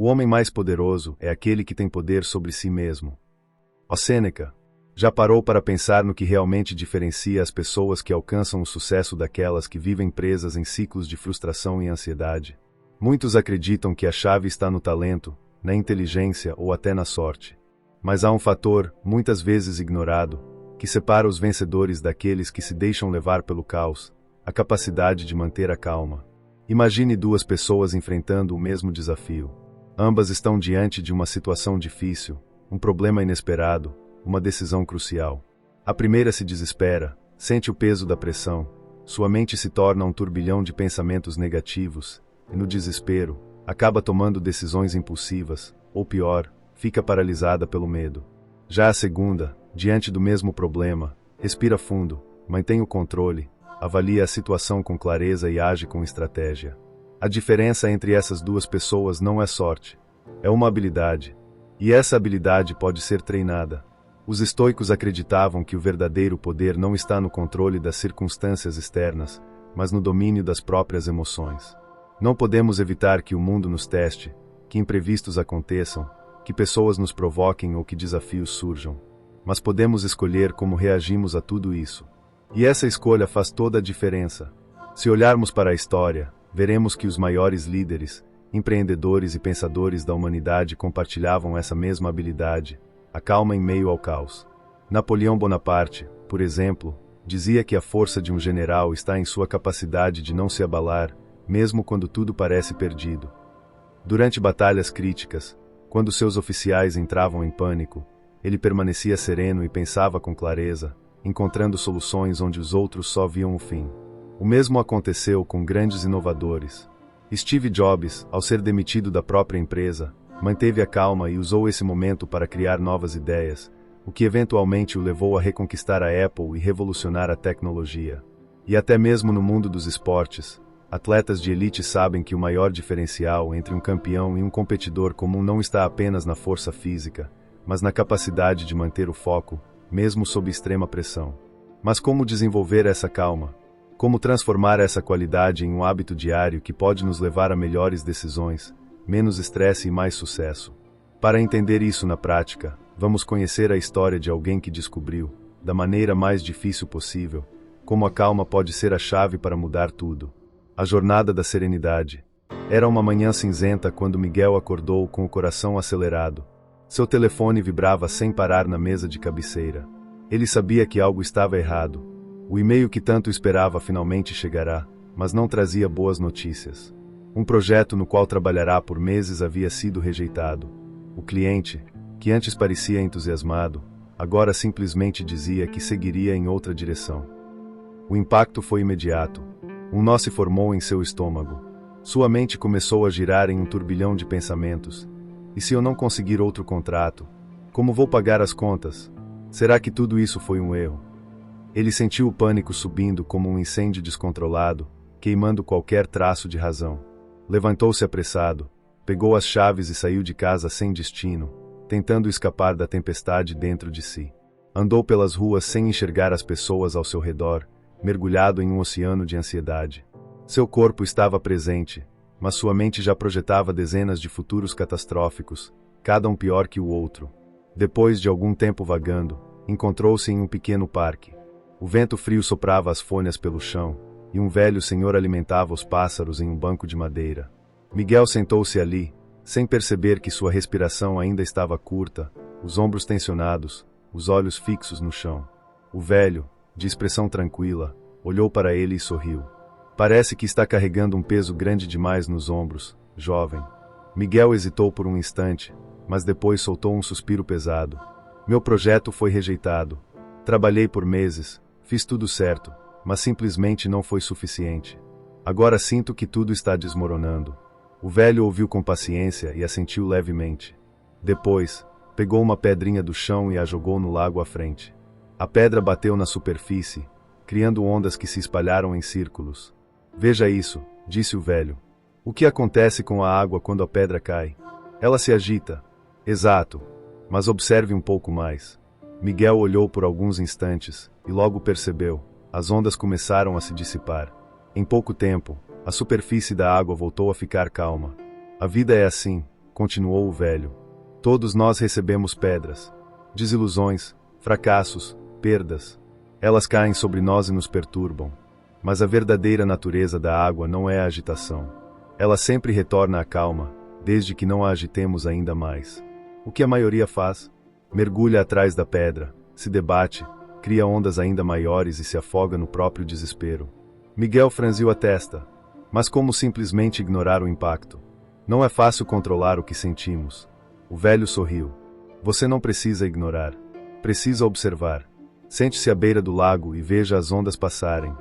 O homem mais poderoso é aquele que tem poder sobre si mesmo. Ó Sêneca, já parou para pensar no que realmente diferencia as pessoas que alcançam o sucesso daquelas que vivem presas em ciclos de frustração e ansiedade? Muitos acreditam que a chave está no talento, na inteligência ou até na sorte. Mas há um fator, muitas vezes ignorado, que separa os vencedores daqueles que se deixam levar pelo caos: a capacidade de manter a calma. Imagine duas pessoas enfrentando o mesmo desafio. Ambas estão diante de uma situação difícil, um problema inesperado, uma decisão crucial. A primeira se desespera, sente o peso da pressão, sua mente se torna um turbilhão de pensamentos negativos, e no desespero, acaba tomando decisões impulsivas, ou pior, fica paralisada pelo medo. Já a segunda, diante do mesmo problema, respira fundo, mantém o controle, avalia a situação com clareza e age com estratégia. A diferença entre essas duas pessoas não é sorte, é uma habilidade. E essa habilidade pode ser treinada. Os estoicos acreditavam que o verdadeiro poder não está no controle das circunstâncias externas, mas no domínio das próprias emoções. Não podemos evitar que o mundo nos teste, que imprevistos aconteçam, que pessoas nos provoquem ou que desafios surjam. Mas podemos escolher como reagimos a tudo isso. E essa escolha faz toda a diferença. Se olharmos para a história, veremos que os maiores líderes, empreendedores e pensadores da humanidade compartilhavam essa mesma habilidade, a calma em meio ao caos. Napoleão Bonaparte, por exemplo, dizia que a força de um general está em sua capacidade de não se abalar, mesmo quando tudo parece perdido. Durante batalhas críticas, quando seus oficiais entravam em pânico, ele permanecia sereno e pensava com clareza, encontrando soluções onde os outros só viam o fim. O mesmo aconteceu com grandes inovadores. Steve Jobs, ao ser demitido da própria empresa, manteve a calma e usou esse momento para criar novas ideias, o que eventualmente o levou a reconquistar a Apple e revolucionar a tecnologia. E até mesmo no mundo dos esportes, atletas de elite sabem que o maior diferencial entre um campeão e um competidor comum não está apenas na força física, mas na capacidade de manter o foco, mesmo sob extrema pressão. Mas como desenvolver essa calma? Como transformar essa qualidade em um hábito diário que pode nos levar a melhores decisões, menos estresse e mais sucesso? Para entender isso na prática, vamos conhecer a história de alguém que descobriu, da maneira mais difícil possível, como a calma pode ser a chave para mudar tudo. A jornada da serenidade. Era uma manhã cinzenta quando Miguel acordou com o coração acelerado. Seu telefone vibrava sem parar na mesa de cabeceira. Ele sabia que algo estava errado. O e-mail que tanto esperava finalmente chegará, mas não trazia boas notícias. Um projeto no qual trabalhará por meses havia sido rejeitado. O cliente, que antes parecia entusiasmado, agora simplesmente dizia que seguiria em outra direção. O impacto foi imediato. Um nó se formou em seu estômago. Sua mente começou a girar em um turbilhão de pensamentos. E se eu não conseguir outro contrato? Como vou pagar as contas? Será que tudo isso foi um erro? Ele sentiu o pânico subindo como um incêndio descontrolado, queimando qualquer traço de razão. Levantou-se apressado, pegou as chaves e saiu de casa sem destino, tentando escapar da tempestade dentro de si. Andou pelas ruas sem enxergar as pessoas ao seu redor, mergulhado em um oceano de ansiedade. Seu corpo estava presente, mas sua mente já projetava dezenas de futuros catastróficos, cada um pior que o outro. Depois de algum tempo vagando, encontrou-se em um pequeno parque. O vento frio soprava as folhas pelo chão, e um velho senhor alimentava os pássaros em um banco de madeira. Miguel sentou-se ali, sem perceber que sua respiração ainda estava curta, os ombros tensionados, os olhos fixos no chão. O velho, de expressão tranquila, olhou para ele e sorriu. Parece que está carregando um peso grande demais nos ombros, jovem. Miguel hesitou por um instante, mas depois soltou um suspiro pesado. Meu projeto foi rejeitado. Trabalhei por meses, fiz tudo certo, mas simplesmente não foi suficiente. Agora sinto que tudo está desmoronando. O velho ouviu com paciência e assentiu levemente. Depois, pegou uma pedrinha do chão e a jogou no lago à frente. A pedra bateu na superfície, criando ondas que se espalharam em círculos. Veja isso, disse o velho. O que acontece com a água quando a pedra cai? Ela se agita. Exato. Mas observe um pouco mais. Miguel olhou por alguns instantes, e logo percebeu. As ondas começaram a se dissipar. Em pouco tempo, a superfície da água voltou a ficar calma. A vida é assim, continuou o velho. Todos nós recebemos pedras. Desilusões, fracassos, perdas. Elas caem sobre nós e nos perturbam. Mas a verdadeira natureza da água não é a agitação. Ela sempre retorna à calma, desde que não a agitemos ainda mais. O que a maioria faz? Mergulha atrás da pedra, se debate, cria ondas ainda maiores e se afoga no próprio desespero. Miguel franziu a testa. Mas como simplesmente ignorar o impacto? Não é fácil controlar o que sentimos. O velho sorriu. Você não precisa ignorar. Precisa observar. Sente-se à beira do lago e veja as ondas passarem.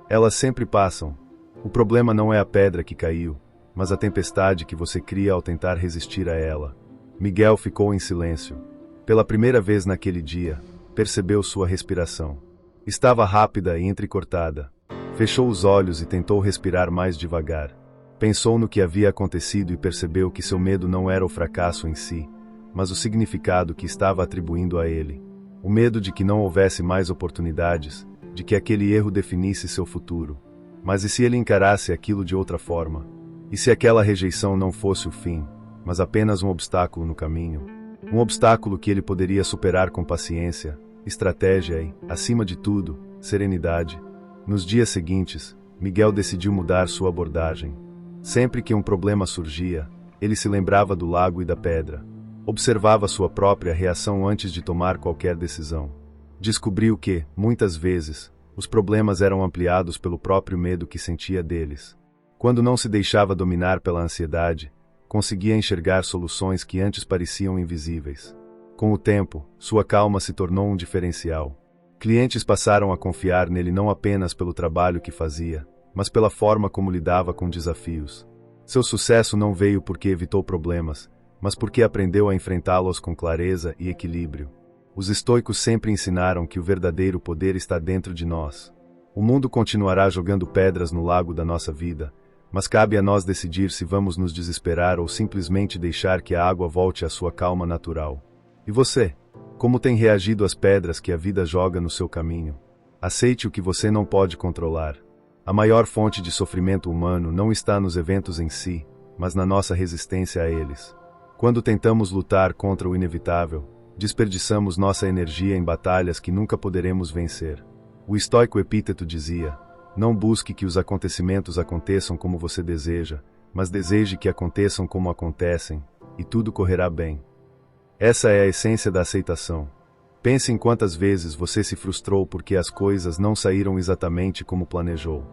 Elas sempre passam. O problema não é a pedra que caiu, mas a tempestade que você cria ao tentar resistir a ela. Miguel ficou em silêncio. Pela primeira vez naquele dia, percebeu sua respiração. Estava rápida e entrecortada. Fechou os olhos e tentou respirar mais devagar. Pensou no que havia acontecido e percebeu que seu medo não era o fracasso em si, mas o significado que estava atribuindo a ele. O medo de que não houvesse mais oportunidades, de que aquele erro definisse seu futuro. Mas e se ele encarasse aquilo de outra forma? E se aquela rejeição não fosse o fim, mas apenas um obstáculo no caminho? Um obstáculo que ele poderia superar com paciência, estratégia e, acima de tudo, serenidade. Nos dias seguintes, Miguel decidiu mudar sua abordagem. Sempre que um problema surgia, ele se lembrava do lago e da pedra. Observava sua própria reação antes de tomar qualquer decisão. Descobriu que, muitas vezes, os problemas eram ampliados pelo próprio medo que sentia deles. Quando não se deixava dominar pela ansiedade, conseguia enxergar soluções que antes pareciam invisíveis. Com o tempo, sua calma se tornou um diferencial. Clientes passaram a confiar nele não apenas pelo trabalho que fazia, mas pela forma como lidava com desafios. Seu sucesso não veio porque evitou problemas, mas porque aprendeu a enfrentá-los com clareza e equilíbrio. Os estoicos sempre ensinaram que o verdadeiro poder está dentro de nós. O mundo continuará jogando pedras no lago da nossa vida, mas cabe a nós decidir se vamos nos desesperar ou simplesmente deixar que a água volte à sua calma natural. E você? Como tem reagido às pedras que a vida joga no seu caminho? Aceite o que você não pode controlar. A maior fonte de sofrimento humano não está nos eventos em si, mas na nossa resistência a eles. Quando tentamos lutar contra o inevitável, desperdiçamos nossa energia em batalhas que nunca poderemos vencer. O estoico Epíteto dizia: não busque que os acontecimentos aconteçam como você deseja, mas deseje que aconteçam como acontecem, e tudo correrá bem. Essa é a essência da aceitação. Pense em quantas vezes você se frustrou porque as coisas não saíram exatamente como planejou.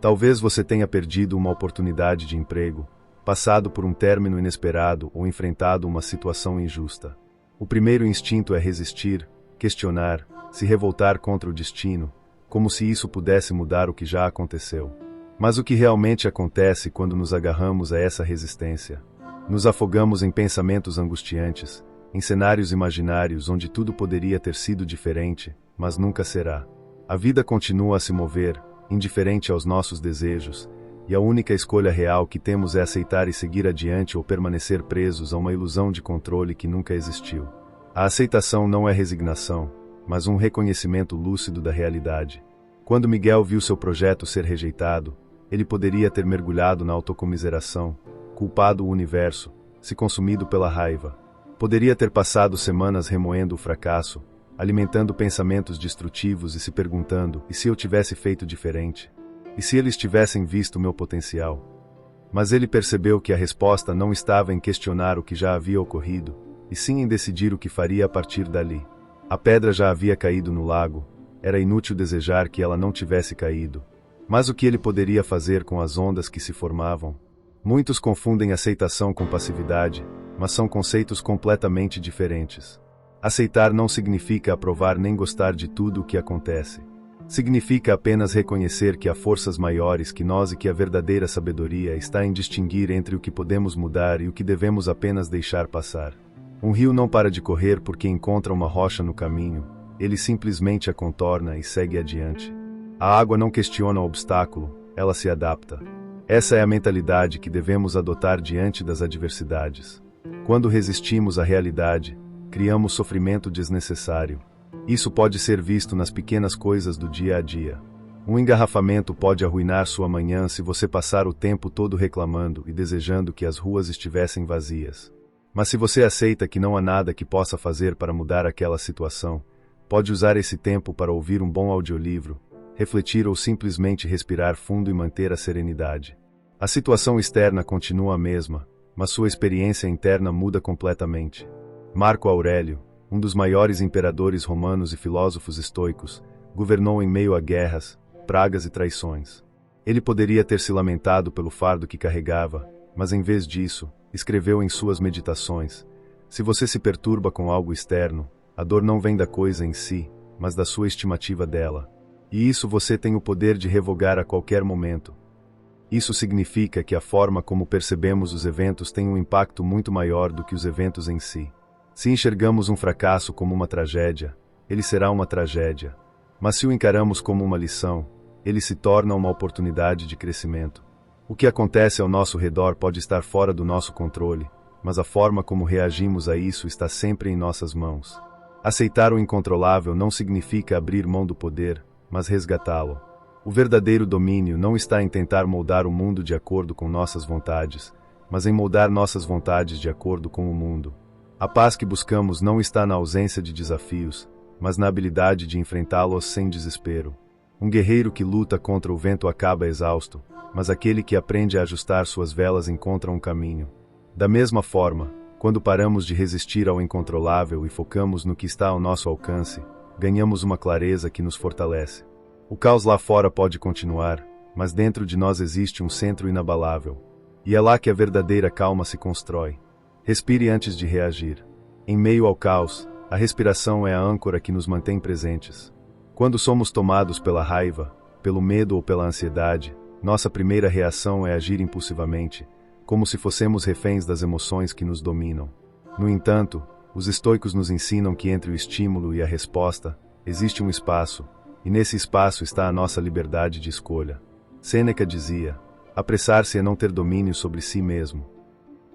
Talvez você tenha perdido uma oportunidade de emprego, passado por um término inesperado ou enfrentado uma situação injusta. O primeiro instinto é resistir, questionar, se revoltar contra o destino, como se isso pudesse mudar o que já aconteceu. Mas o que realmente acontece quando nos agarramos a essa resistência? Nos afogamos em pensamentos angustiantes, em cenários imaginários onde tudo poderia ter sido diferente, mas nunca será. A vida continua a se mover, indiferente aos nossos desejos, e a única escolha real que temos é aceitar e seguir adiante ou permanecer presos a uma ilusão de controle que nunca existiu. A aceitação não é resignação, mas um reconhecimento lúcido da realidade. Quando Miguel viu seu projeto ser rejeitado, ele poderia ter mergulhado na autocomiseração, culpado o universo, se consumido pela raiva. Poderia ter passado semanas remoendo o fracasso, alimentando pensamentos destrutivos e se perguntando: e se eu tivesse feito diferente? E se eles tivessem visto meu potencial? Mas ele percebeu que a resposta não estava em questionar o que já havia ocorrido, e sim em decidir o que faria a partir dali. A pedra já havia caído no lago, era inútil desejar que ela não tivesse caído. Mas o que ele poderia fazer com as ondas que se formavam? Muitos confundem aceitação com passividade, mas são conceitos completamente diferentes. Aceitar não significa aprovar nem gostar de tudo o que acontece. Significa apenas reconhecer que há forças maiores que nós e que a verdadeira sabedoria está em distinguir entre o que podemos mudar e o que devemos apenas deixar passar. Um rio não para de correr porque encontra uma rocha no caminho, ele simplesmente a contorna e segue adiante. A água não questiona o obstáculo, ela se adapta. Essa é a mentalidade que devemos adotar diante das adversidades. Quando resistimos à realidade, criamos sofrimento desnecessário. Isso pode ser visto nas pequenas coisas do dia a dia. Um engarrafamento pode arruinar sua manhã se você passar o tempo todo reclamando e desejando que as ruas estivessem vazias. Mas se você aceita que não há nada que possa fazer para mudar aquela situação, pode usar esse tempo para ouvir um bom audiolivro, refletir ou simplesmente respirar fundo e manter a serenidade. A situação externa continua a mesma, mas sua experiência interna muda completamente. Marco Aurélio, um dos maiores imperadores romanos e filósofos estoicos, governou em meio a guerras, pragas e traições. Ele poderia ter se lamentado pelo fardo que carregava, mas em vez disso, escreveu em suas meditações: se você se perturba com algo externo, a dor não vem da coisa em si, mas da sua estimativa dela. E isso você tem o poder de revogar a qualquer momento. Isso significa que a forma como percebemos os eventos tem um impacto muito maior do que os eventos em si. Se enxergamos um fracasso como uma tragédia, ele será uma tragédia. Mas se o encaramos como uma lição, ele se torna uma oportunidade de crescimento. O que acontece ao nosso redor pode estar fora do nosso controle, mas a forma como reagimos a isso está sempre em nossas mãos. Aceitar o incontrolável não significa abrir mão do poder, mas resgatá-lo. O verdadeiro domínio não está em tentar moldar o mundo de acordo com nossas vontades, mas em moldar nossas vontades de acordo com o mundo. A paz que buscamos não está na ausência de desafios, mas na habilidade de enfrentá-los sem desespero. Um guerreiro que luta contra o vento acaba exausto, mas aquele que aprende a ajustar suas velas encontra um caminho. Da mesma forma, quando paramos de resistir ao incontrolável e focamos no que está ao nosso alcance, ganhamos uma clareza que nos fortalece. O caos lá fora pode continuar, mas dentro de nós existe um centro inabalável. E é lá que a verdadeira calma se constrói. Respire antes de reagir. Em meio ao caos, a respiração é a âncora que nos mantém presentes. Quando somos tomados pela raiva, pelo medo ou pela ansiedade, nossa primeira reação é agir impulsivamente, como se fossemos reféns das emoções que nos dominam. No entanto, os estoicos nos ensinam que entre o estímulo e a resposta, existe um espaço, e nesse espaço está a nossa liberdade de escolha. Sêneca dizia: apressar-se é não ter domínio sobre si mesmo.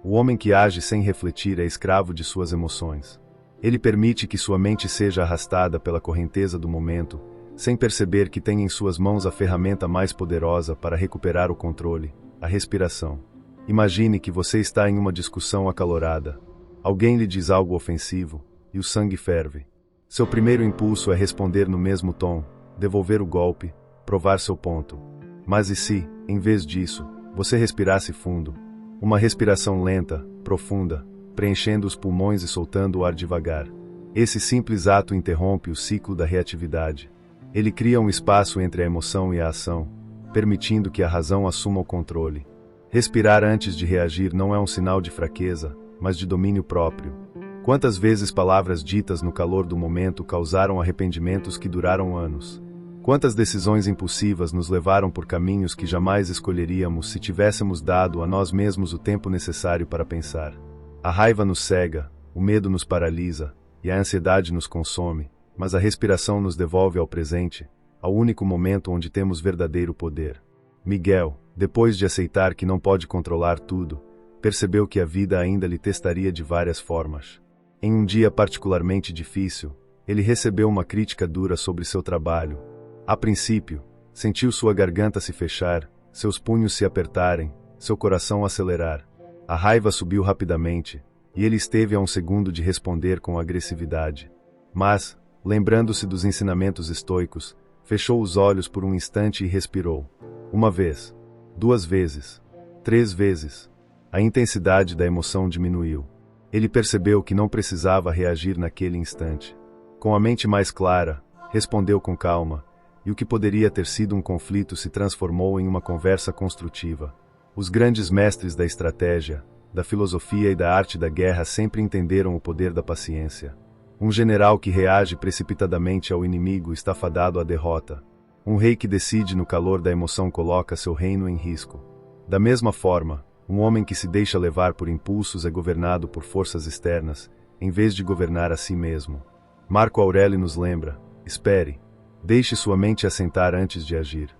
O homem que age sem refletir é escravo de suas emoções. Ele permite que sua mente seja arrastada pela correnteza do momento, sem perceber que tem em suas mãos a ferramenta mais poderosa para recuperar o controle, a respiração. Imagine que você está em uma discussão acalorada. Alguém lhe diz algo ofensivo, e o sangue ferve. Seu primeiro impulso é responder no mesmo tom, devolver o golpe, provar seu ponto. Mas e se, em vez disso, você respirasse fundo? Uma respiração lenta, profunda, preenchendo os pulmões e soltando o ar devagar. Esse simples ato interrompe o ciclo da reatividade. Ele cria um espaço entre a emoção e a ação, permitindo que a razão assuma o controle. Respirar antes de reagir não é um sinal de fraqueza, mas de domínio próprio. Quantas vezes palavras ditas no calor do momento causaram arrependimentos que duraram anos? Quantas decisões impulsivas nos levaram por caminhos que jamais escolheríamos se tivéssemos dado a nós mesmos o tempo necessário para pensar? A raiva nos cega, o medo nos paralisa, e a ansiedade nos consome, mas a respiração nos devolve ao presente, ao único momento onde temos verdadeiro poder. Miguel, depois de aceitar que não pode controlar tudo, percebeu que a vida ainda lhe testaria de várias formas. Em um dia particularmente difícil, ele recebeu uma crítica dura sobre seu trabalho. A princípio, sentiu sua garganta se fechar, seus punhos se apertarem, seu coração acelerar. A raiva subiu rapidamente, e ele esteve a um segundo de responder com agressividade. Mas, lembrando-se dos ensinamentos estoicos, fechou os olhos por um instante e respirou. Uma vez, 2 vezes, 3 vezes. A intensidade da emoção diminuiu. Ele percebeu que não precisava reagir naquele instante. Com a mente mais clara, respondeu com calma, e o que poderia ter sido um conflito se transformou em uma conversa construtiva. Os grandes mestres da estratégia, da filosofia e da arte da guerra sempre entenderam o poder da paciência. Um general que reage precipitadamente ao inimigo está fadado à derrota. Um rei que decide no calor da emoção coloca seu reino em risco. Da mesma forma, um homem que se deixa levar por impulsos é governado por forças externas, em vez de governar a si mesmo. Marco Aurélio nos lembra: espere. Deixe sua mente assentar antes de agir.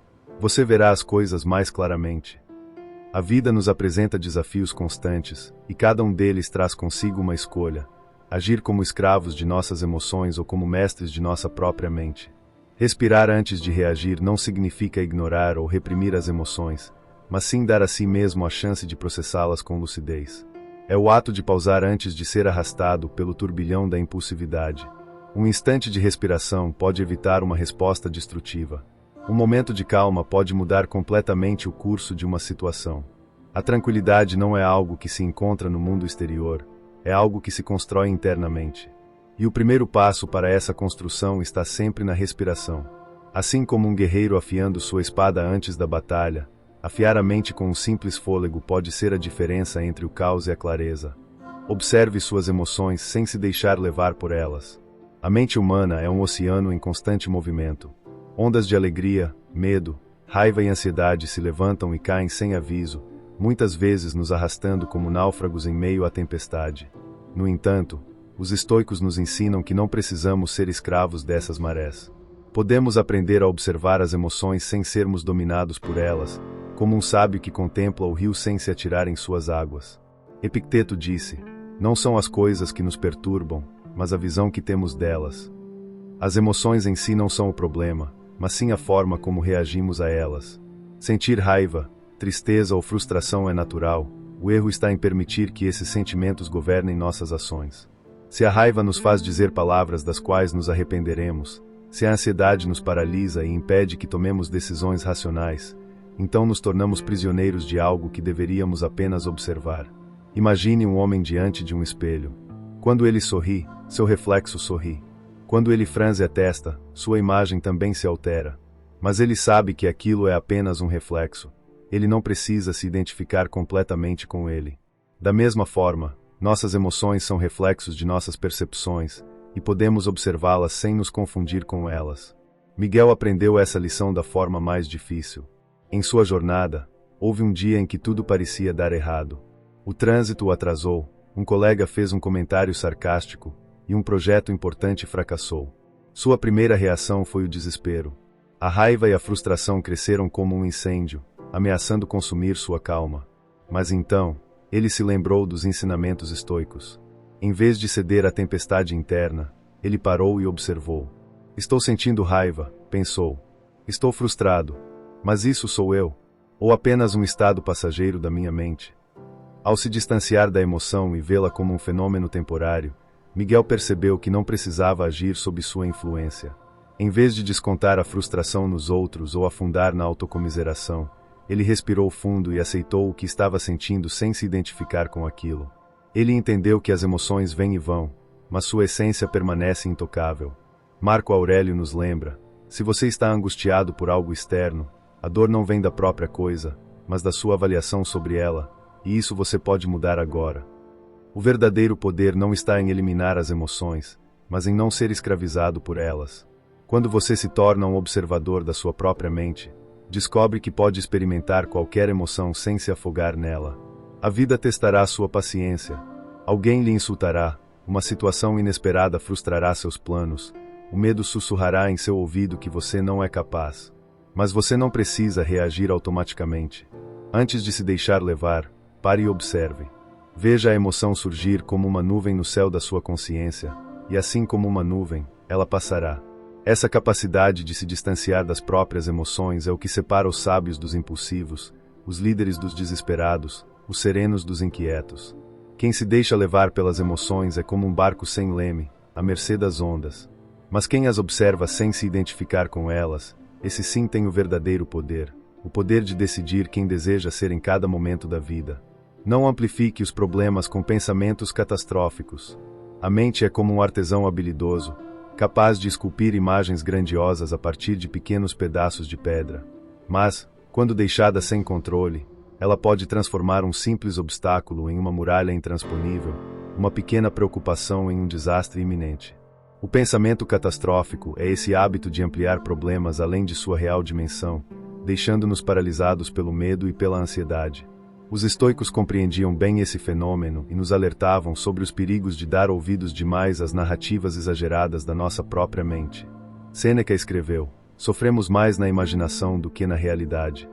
Você verá as coisas mais claramente. A vida nos apresenta desafios constantes, e cada um deles traz consigo uma escolha: agir como escravos de nossas emoções ou como mestres de nossa própria mente. Respirar antes de reagir não significa ignorar ou reprimir as emoções, mas sim dar a si mesmo a chance de processá-las com lucidez. É o ato de pausar antes de ser arrastado pelo turbilhão da impulsividade. Um instante de respiração pode evitar uma resposta destrutiva. Um momento de calma pode mudar completamente o curso de uma situação. A tranquilidade não é algo que se encontra no mundo exterior, é algo que se constrói internamente. E o primeiro passo para essa construção está sempre na respiração. Assim como um guerreiro afiando sua espada antes da batalha, afiar a mente com um simples fôlego pode ser a diferença entre o caos e a clareza. Observe suas emoções sem se deixar levar por elas. A mente humana é um oceano em constante movimento. Ondas de alegria, medo, raiva e ansiedade se levantam e caem sem aviso, muitas vezes nos arrastando como náufragos em meio à tempestade. No entanto, os estoicos nos ensinam que não precisamos ser escravos dessas marés. Podemos aprender a observar as emoções sem sermos dominados por elas, como um sábio que contempla o rio sem se atirar em suas águas. Epicteto disse: não são as coisas que nos perturbam, mas a visão que temos delas. As emoções em si não são o problema, mas sim a forma como reagimos a elas. Sentir raiva, tristeza ou frustração é natural, o erro está em permitir que esses sentimentos governem nossas ações. Se a raiva nos faz dizer palavras das quais nos arrependeremos, se a ansiedade nos paralisa e impede que tomemos decisões racionais, então nos tornamos prisioneiros de algo que deveríamos apenas observar. Imagine um homem diante de um espelho. Quando ele sorri, seu reflexo sorri. Quando ele franze a testa, sua imagem também se altera. Mas ele sabe que aquilo é apenas um reflexo. Ele não precisa se identificar completamente com ele. Da mesma forma, nossas emoções são reflexos de nossas percepções, e podemos observá-las sem nos confundir com elas. Miguel aprendeu essa lição da forma mais difícil. Em sua jornada, houve um dia em que tudo parecia dar errado. O trânsito o atrasou, um colega fez um comentário sarcástico, e um projeto importante fracassou. Sua primeira reação foi o desespero. A raiva e a frustração cresceram como um incêndio, ameaçando consumir sua calma. Mas então, ele se lembrou dos ensinamentos estoicos. Em vez de ceder à tempestade interna, ele parou e observou. Estou sentindo raiva, pensou. Estou frustrado. Mas isso sou eu? Ou apenas um estado passageiro da minha mente? Ao se distanciar da emoção e vê-la como um fenômeno temporário, Miguel percebeu que não precisava agir sob sua influência. Em vez de descontar a frustração nos outros ou afundar na autocomiseração, ele respirou fundo e aceitou o que estava sentindo sem se identificar com aquilo. Ele entendeu que as emoções vêm e vão, mas sua essência permanece intocável. Marco Aurélio nos lembra: se você está angustiado por algo externo, a dor não vem da própria coisa, mas da sua avaliação sobre ela, e isso você pode mudar agora. O verdadeiro poder não está em eliminar as emoções, mas em não ser escravizado por elas. Quando você se torna um observador da sua própria mente, descobre que pode experimentar qualquer emoção sem se afogar nela. A vida testará sua paciência. Alguém lhe insultará, uma situação inesperada frustrará seus planos, o medo sussurrará em seu ouvido que você não é capaz. Mas você não precisa reagir automaticamente. Antes de se deixar levar, pare e observe. Veja a emoção surgir como uma nuvem no céu da sua consciência, e assim como uma nuvem, ela passará. Essa capacidade de se distanciar das próprias emoções é o que separa os sábios dos impulsivos, os líderes dos desesperados, os serenos dos inquietos. Quem se deixa levar pelas emoções é como um barco sem leme, à mercê das ondas. Mas quem as observa sem se identificar com elas, esse sim tem o verdadeiro poder, o poder de decidir quem deseja ser em cada momento da vida. Não amplifique os problemas com pensamentos catastróficos. A mente é como um artesão habilidoso, capaz de esculpir imagens grandiosas a partir de pequenos pedaços de pedra. Mas, quando deixada sem controle, ela pode transformar um simples obstáculo em uma muralha intransponível, uma pequena preocupação em um desastre iminente. O pensamento catastrófico é esse hábito de ampliar problemas além de sua real dimensão, deixando-nos paralisados pelo medo e pela ansiedade. Os estoicos compreendiam bem esse fenômeno e nos alertavam sobre os perigos de dar ouvidos demais às narrativas exageradas da nossa própria mente. Sêneca escreveu: sofremos mais na imaginação do que na realidade.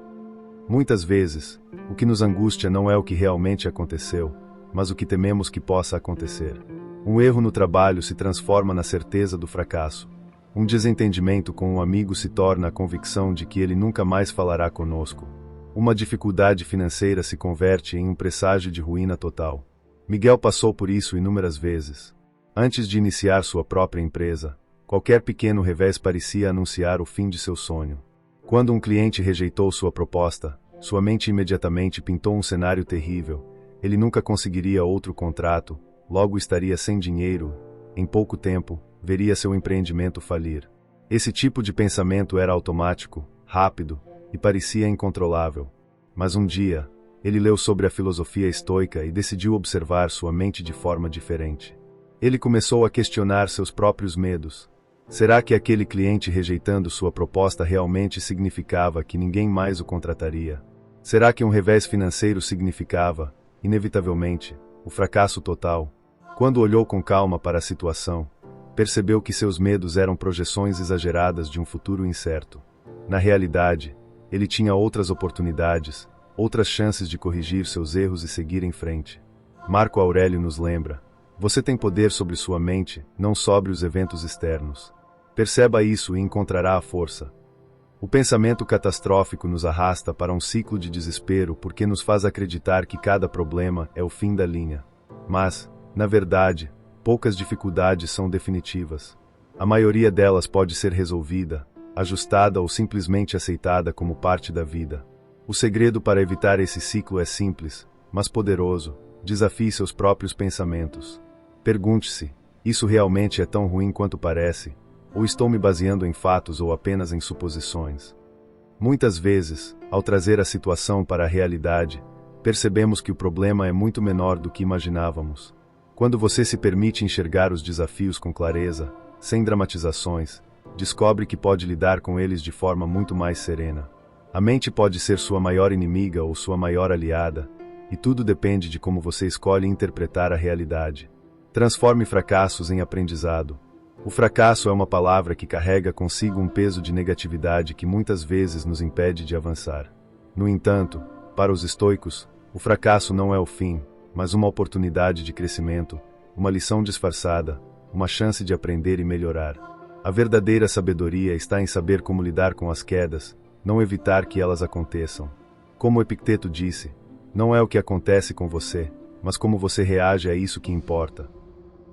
Muitas vezes, o que nos angustia não é o que realmente aconteceu, mas o que tememos que possa acontecer. Um erro no trabalho se transforma na certeza do fracasso. Um desentendimento com um amigo se torna a convicção de que ele nunca mais falará conosco. Uma dificuldade financeira se converte em um presságio de ruína total. Miguel passou por isso inúmeras vezes. Antes de iniciar sua própria empresa, qualquer pequeno revés parecia anunciar o fim de seu sonho. Quando um cliente rejeitou sua proposta, sua mente imediatamente pintou um cenário terrível. Ele nunca conseguiria outro contrato, logo estaria sem dinheiro. Em pouco tempo, veria seu empreendimento falir. Esse tipo de pensamento era automático, rápido e parecia incontrolável. Mas um dia, ele leu sobre a filosofia estoica e decidiu observar sua mente de forma diferente. Ele começou a questionar seus próprios medos. Será que aquele cliente rejeitando sua proposta realmente significava que ninguém mais o contrataria? Será que um revés financeiro significava, inevitavelmente, o fracasso total? Quando olhou com calma para a situação, percebeu que seus medos eram projeções exageradas de um futuro incerto. Na realidade, ele tinha outras oportunidades, outras chances de corrigir seus erros e seguir em frente. Marco Aurélio nos lembra: você tem poder sobre sua mente, não sobre os eventos externos. Perceba isso e encontrará a força. O pensamento catastrófico nos arrasta para um ciclo de desespero porque nos faz acreditar que cada problema é o fim da linha. Mas, na verdade, poucas dificuldades são definitivas. A maioria delas pode ser resolvida, ajustada ou simplesmente aceitada como parte da vida. O segredo para evitar esse ciclo é simples, mas poderoso: desafie seus próprios pensamentos. Pergunte-se: isso realmente é tão ruim quanto parece? Ou estou me baseando em fatos ou apenas em suposições? Muitas vezes, ao trazer a situação para a realidade, percebemos que o problema é muito menor do que imaginávamos. Quando você se permite enxergar os desafios com clareza, sem dramatizações, descobre que pode lidar com eles de forma muito mais serena. A mente pode ser sua maior inimiga ou sua maior aliada, e tudo depende de como você escolhe interpretar a realidade. Transforme fracassos em aprendizado. O fracasso é uma palavra que carrega consigo um peso de negatividade que muitas vezes nos impede de avançar. No entanto, para os estoicos, o fracasso não é o fim, mas uma oportunidade de crescimento, uma lição disfarçada, uma chance de aprender e melhorar. A verdadeira sabedoria está em saber como lidar com as quedas, não evitar que elas aconteçam. Como Epicteto disse: não é o que acontece com você, mas como você reage a isso que importa.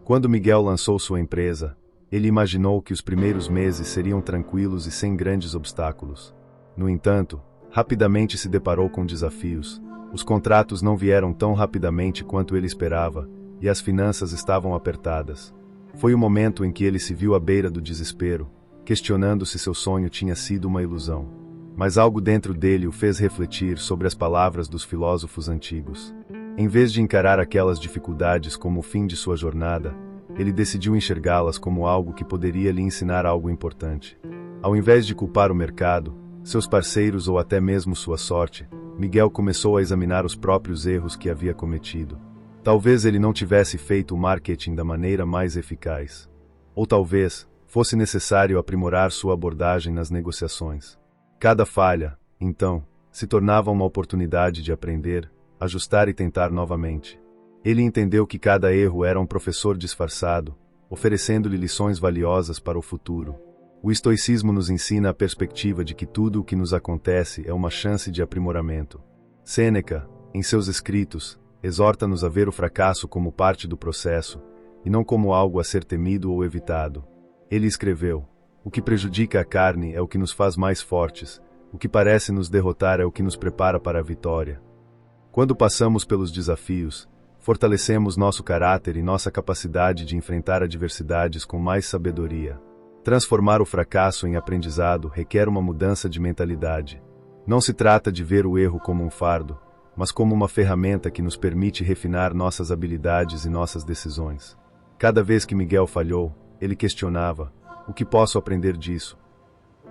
Quando Miguel lançou sua empresa, ele imaginou que os primeiros meses seriam tranquilos e sem grandes obstáculos. No entanto, rapidamente se deparou com desafios. Os contratos não vieram tão rapidamente quanto ele esperava, e as finanças estavam apertadas. Foi o momento em que ele se viu à beira do desespero, questionando se seu sonho tinha sido uma ilusão. Mas algo dentro dele o fez refletir sobre as palavras dos filósofos antigos. Em vez de encarar aquelas dificuldades como o fim de sua jornada, ele decidiu enxergá-las como algo que poderia lhe ensinar algo importante. Ao invés de culpar o mercado, seus parceiros ou até mesmo sua sorte, Miguel começou a examinar os próprios erros que havia cometido. Talvez ele não tivesse feito o marketing da maneira mais eficaz. Ou talvez fosse necessário aprimorar sua abordagem nas negociações. Cada falha, então, se tornava uma oportunidade de aprender, ajustar e tentar novamente. Ele entendeu que cada erro era um professor disfarçado, oferecendo-lhe lições valiosas para o futuro. O estoicismo nos ensina a perspectiva de que tudo o que nos acontece é uma chance de aprimoramento. Sêneca, em seus escritos, exorta-nos a ver o fracasso como parte do processo, e não como algo a ser temido ou evitado. Ele escreveu: o que prejudica a carne é o que nos faz mais fortes, o que parece nos derrotar é o que nos prepara para a vitória. Quando passamos pelos desafios, fortalecemos nosso caráter e nossa capacidade de enfrentar adversidades com mais sabedoria. Transformar o fracasso em aprendizado requer uma mudança de mentalidade. Não se trata de ver o erro como um fardo, mas como uma ferramenta que nos permite refinar nossas habilidades e nossas decisões. Cada vez que Miguel falhou, ele questionava: o que posso aprender disso?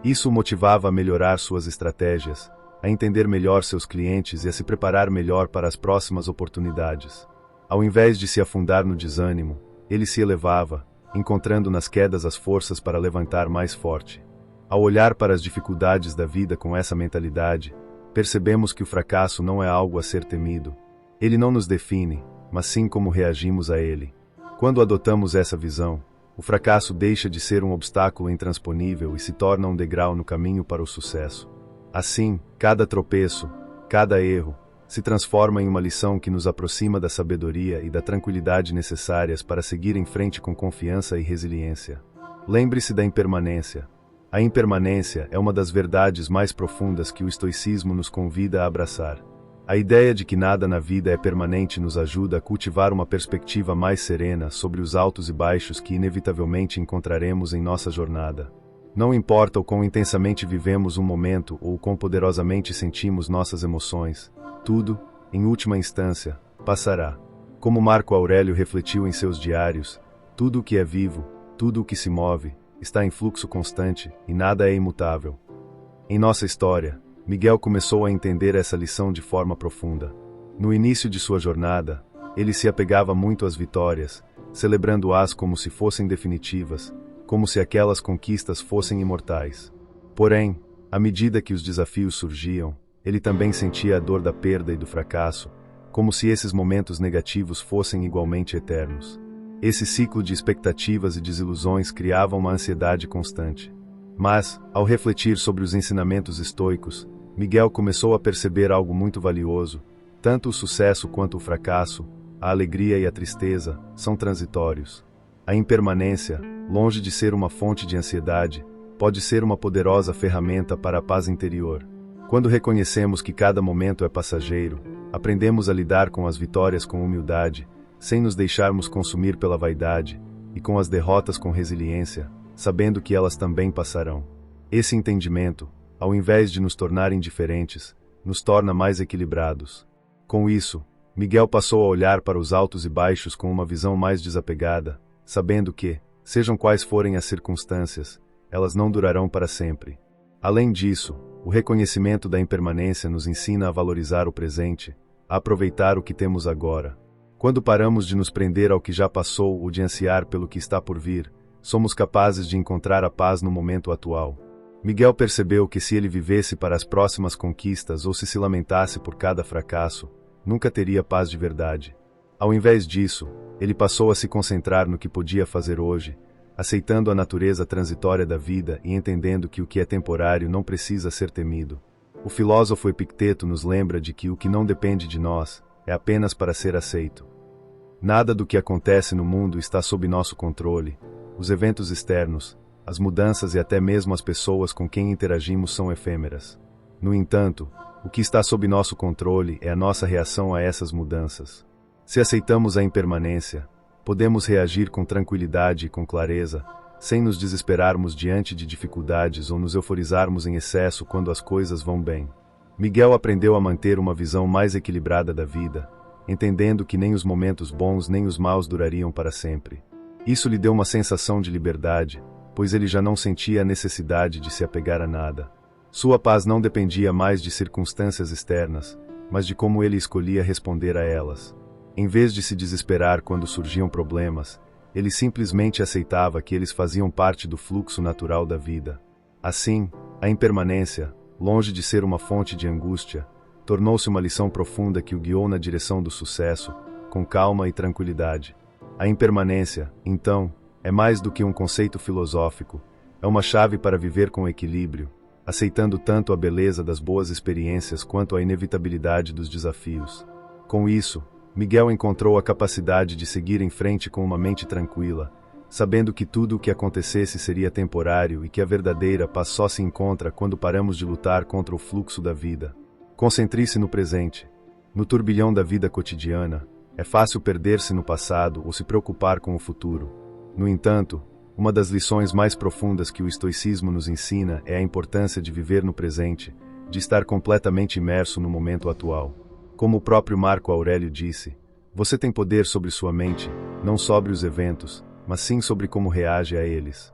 Isso o motivava a melhorar suas estratégias, a entender melhor seus clientes e a se preparar melhor para as próximas oportunidades. Ao invés de se afundar no desânimo, ele se elevava, encontrando nas quedas as forças para levantar mais forte. Ao olhar para as dificuldades da vida com essa mentalidade, percebemos que o fracasso não é algo a ser temido. Ele não nos define, mas sim como reagimos a ele. Quando adotamos essa visão, o fracasso deixa de ser um obstáculo intransponível e se torna um degrau no caminho para o sucesso. Assim, cada tropeço, cada erro, se transforma em uma lição que nos aproxima da sabedoria e da tranquilidade necessárias para seguir em frente com confiança e resiliência. Lembre-se da impermanência. A impermanência é uma das verdades mais profundas que o estoicismo nos convida a abraçar. A ideia de que nada na vida é permanente nos ajuda a cultivar uma perspectiva mais serena sobre os altos e baixos que inevitavelmente encontraremos em nossa jornada. Não importa o quão intensamente vivemos um momento ou o quão poderosamente sentimos nossas emoções, tudo, em última instância, passará. Como Marco Aurélio refletiu em seus diários, tudo o que é vivo, tudo o que se move, está em fluxo constante e nada é imutável. Em nossa história, Miguel começou a entender essa lição de forma profunda. No início de sua jornada, ele se apegava muito às vitórias, celebrando-as como se fossem definitivas, como se aquelas conquistas fossem imortais. Porém, à medida que os desafios surgiam, ele também sentia a dor da perda e do fracasso, como se esses momentos negativos fossem igualmente eternos. Esse ciclo de expectativas e desilusões criava uma ansiedade constante. Mas, ao refletir sobre os ensinamentos estoicos, Miguel começou a perceber algo muito valioso. Tanto o sucesso quanto o fracasso, a alegria e a tristeza, são transitórios. A impermanência, longe de ser uma fonte de ansiedade, pode ser uma poderosa ferramenta para a paz interior. Quando reconhecemos que cada momento é passageiro, aprendemos a lidar com as vitórias com humildade, sem nos deixarmos consumir pela vaidade, e com as derrotas com resiliência, sabendo que elas também passarão. Esse entendimento, ao invés de nos tornar indiferentes, nos torna mais equilibrados. Com isso, Miguel passou a olhar para os altos e baixos com uma visão mais desapegada, sabendo que, sejam quais forem as circunstâncias, elas não durarão para sempre. Além disso, o reconhecimento da impermanência nos ensina a valorizar o presente, a aproveitar o que temos agora. Quando paramos de nos prender ao que já passou ou de ansiar pelo que está por vir, somos capazes de encontrar a paz no momento atual. Miguel percebeu que se ele vivesse para as próximas conquistas ou se lamentasse por cada fracasso, nunca teria paz de verdade. Ao invés disso, ele passou a se concentrar no que podia fazer hoje, aceitando a natureza transitória da vida e entendendo que o que é temporário não precisa ser temido. O filósofo Epicteto nos lembra de que o que não depende de nós é apenas para ser aceito. Nada do que acontece no mundo está sob nosso controle. Os eventos externos, as mudanças e até mesmo as pessoas com quem interagimos são efêmeras. No entanto, o que está sob nosso controle é a nossa reação a essas mudanças. Se aceitamos a impermanência, podemos reagir com tranquilidade e com clareza, sem nos desesperarmos diante de dificuldades ou nos euforizarmos em excesso quando as coisas vão bem. Miguel aprendeu a manter uma visão mais equilibrada da vida, entendendo que nem os momentos bons nem os maus durariam para sempre. Isso lhe deu uma sensação de liberdade, pois ele já não sentia a necessidade de se apegar a nada. Sua paz não dependia mais de circunstâncias externas, mas de como ele escolhia responder a elas. Em vez de se desesperar quando surgiam problemas, ele simplesmente aceitava que eles faziam parte do fluxo natural da vida. Assim, a impermanência, longe de ser uma fonte de angústia, tornou-se uma lição profunda que o guiou na direção do sucesso, com calma e tranquilidade. A impermanência, então, é mais do que um conceito filosófico, é uma chave para viver com equilíbrio, aceitando tanto a beleza das boas experiências quanto a inevitabilidade dos desafios. Com isso, Miguel encontrou a capacidade de seguir em frente com uma mente tranquila, sabendo que tudo o que acontecesse seria temporário e que a verdadeira paz só se encontra quando paramos de lutar contra o fluxo da vida. Concentre-se no presente. No turbilhão da vida cotidiana, é fácil perder-se no passado ou se preocupar com o futuro. No entanto, uma das lições mais profundas que o estoicismo nos ensina é a importância de viver no presente, de estar completamente imerso no momento atual. Como o próprio Marco Aurélio disse, você tem poder sobre sua mente, não sobre os eventos, mas sim sobre como reage a eles.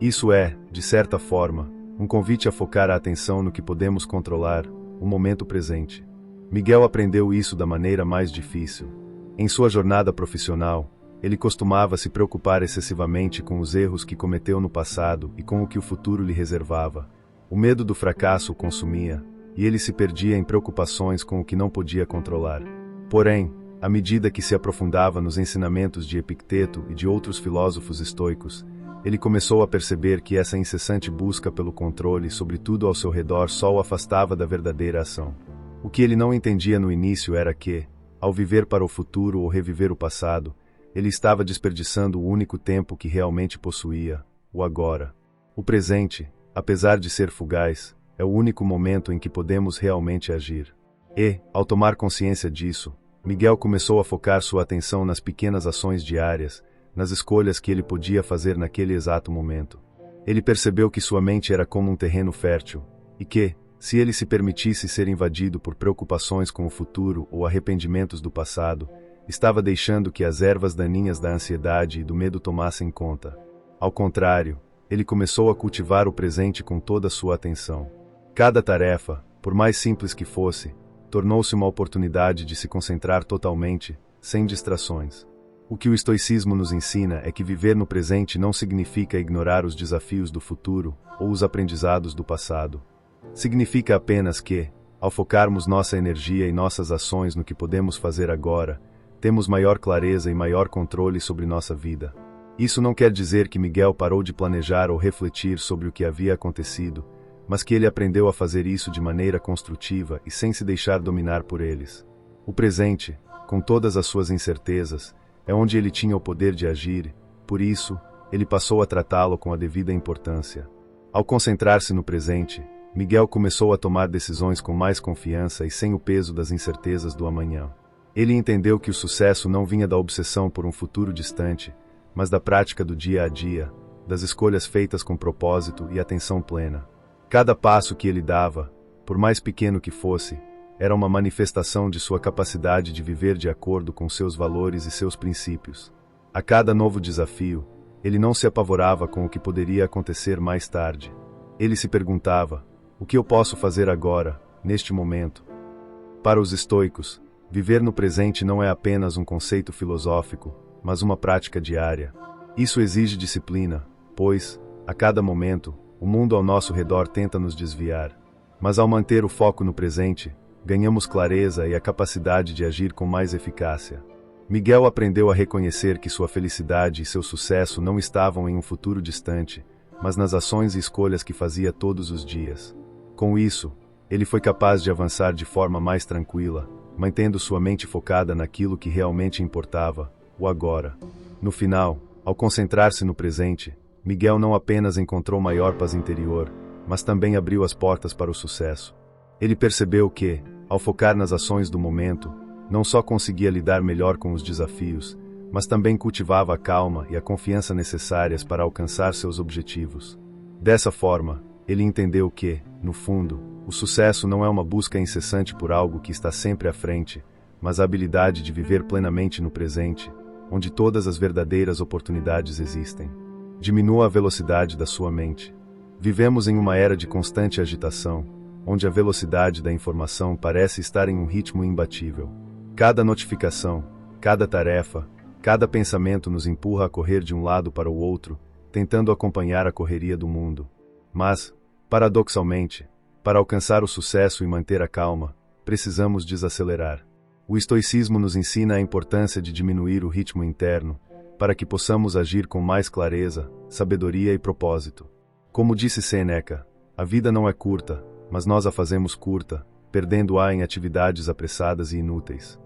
Isso é, de certa forma, um convite a focar a atenção no que podemos controlar, o momento presente. Miguel aprendeu isso da maneira mais difícil. Em sua jornada profissional, ele costumava se preocupar excessivamente com os erros que cometeu no passado e com o que o futuro lhe reservava. O medo do fracasso o consumia, e ele se perdia em preocupações com o que não podia controlar. Porém, à medida que se aprofundava nos ensinamentos de Epicteto e de outros filósofos estoicos, ele começou a perceber que essa incessante busca pelo controle sobre tudo ao seu redor só o afastava da verdadeira ação. O que ele não entendia no início era que, ao viver para o futuro ou reviver o passado, ele estava desperdiçando o único tempo que realmente possuía, o agora. O presente, apesar de ser fugaz, é o único momento em que podemos realmente agir. E, ao tomar consciência disso, Miguel começou a focar sua atenção nas pequenas ações diárias, nas escolhas que ele podia fazer naquele exato momento. Ele percebeu que sua mente era como um terreno fértil, e que, se ele se permitisse ser invadido por preocupações com o futuro ou arrependimentos do passado, estava deixando que as ervas daninhas da ansiedade e do medo tomassem conta. Ao contrário, ele começou a cultivar o presente com toda a sua atenção. Cada tarefa, por mais simples que fosse, tornou-se uma oportunidade de se concentrar totalmente, sem distrações. O que o estoicismo nos ensina é que viver no presente não significa ignorar os desafios do futuro ou os aprendizados do passado. Significa apenas que, ao focarmos nossa energia e nossas ações no que podemos fazer agora, temos maior clareza e maior controle sobre nossa vida. Isso não quer dizer que Miguel parou de planejar ou refletir sobre o que havia acontecido, mas que ele aprendeu a fazer isso de maneira construtiva e sem se deixar dominar por eles. O presente, com todas as suas incertezas, é onde ele tinha o poder de agir, por isso, ele passou a tratá-lo com a devida importância. Ao concentrar-se no presente, Miguel começou a tomar decisões com mais confiança e sem o peso das incertezas do amanhã. Ele entendeu que o sucesso não vinha da obsessão por um futuro distante, mas da prática do dia a dia, das escolhas feitas com propósito e atenção plena. Cada passo que ele dava, por mais pequeno que fosse, era uma manifestação de sua capacidade de viver de acordo com seus valores e seus princípios. A cada novo desafio, ele não se apavorava com o que poderia acontecer mais tarde. Ele se perguntava: o que eu posso fazer agora, neste momento? Para os estoicos, viver no presente não é apenas um conceito filosófico, mas uma prática diária. Isso exige disciplina, pois, a cada momento, o mundo ao nosso redor tenta nos desviar. Mas ao manter o foco no presente, ganhamos clareza e a capacidade de agir com mais eficácia. Miguel aprendeu a reconhecer que sua felicidade e seu sucesso não estavam em um futuro distante, mas nas ações e escolhas que fazia todos os dias. Com isso, ele foi capaz de avançar de forma mais tranquila, mantendo sua mente focada naquilo que realmente importava, o agora. No final, ao concentrar-se no presente, Miguel não apenas encontrou maior paz interior, mas também abriu as portas para o sucesso. Ele percebeu que, ao focar nas ações do momento, não só conseguia lidar melhor com os desafios, mas também cultivava a calma e a confiança necessárias para alcançar seus objetivos. Dessa forma, ele entendeu que, no fundo, o sucesso não é uma busca incessante por algo que está sempre à frente, mas a habilidade de viver plenamente no presente, onde todas as verdadeiras oportunidades existem. Diminua a velocidade da sua mente. Vivemos em uma era de constante agitação, onde a velocidade da informação parece estar em um ritmo imbatível. Cada notificação, cada tarefa, cada pensamento nos empurra a correr de um lado para o outro, tentando acompanhar a correria do mundo. Mas, paradoxalmente, para alcançar o sucesso e manter a calma, precisamos desacelerar. O estoicismo nos ensina a importância de diminuir o ritmo interno, para que possamos agir com mais clareza, sabedoria e propósito. Como disse Sêneca, a vida não é curta, mas nós a fazemos curta, perdendo-a em atividades apressadas e inúteis.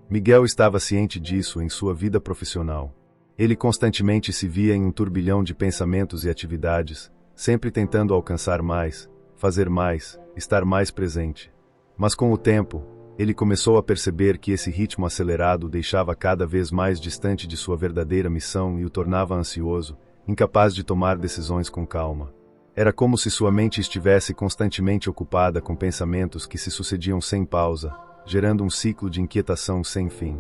Miguel estava ciente disso em sua vida profissional. Ele constantemente se via em um turbilhão de pensamentos e atividades, sempre tentando alcançar mais, fazer mais, estar mais presente. Mas com o tempo, ele começou a perceber que esse ritmo acelerado o deixava cada vez mais distante de sua verdadeira missão e o tornava ansioso, incapaz de tomar decisões com calma. Era como se sua mente estivesse constantemente ocupada com pensamentos que se sucediam sem pausa, gerando um ciclo de inquietação sem fim.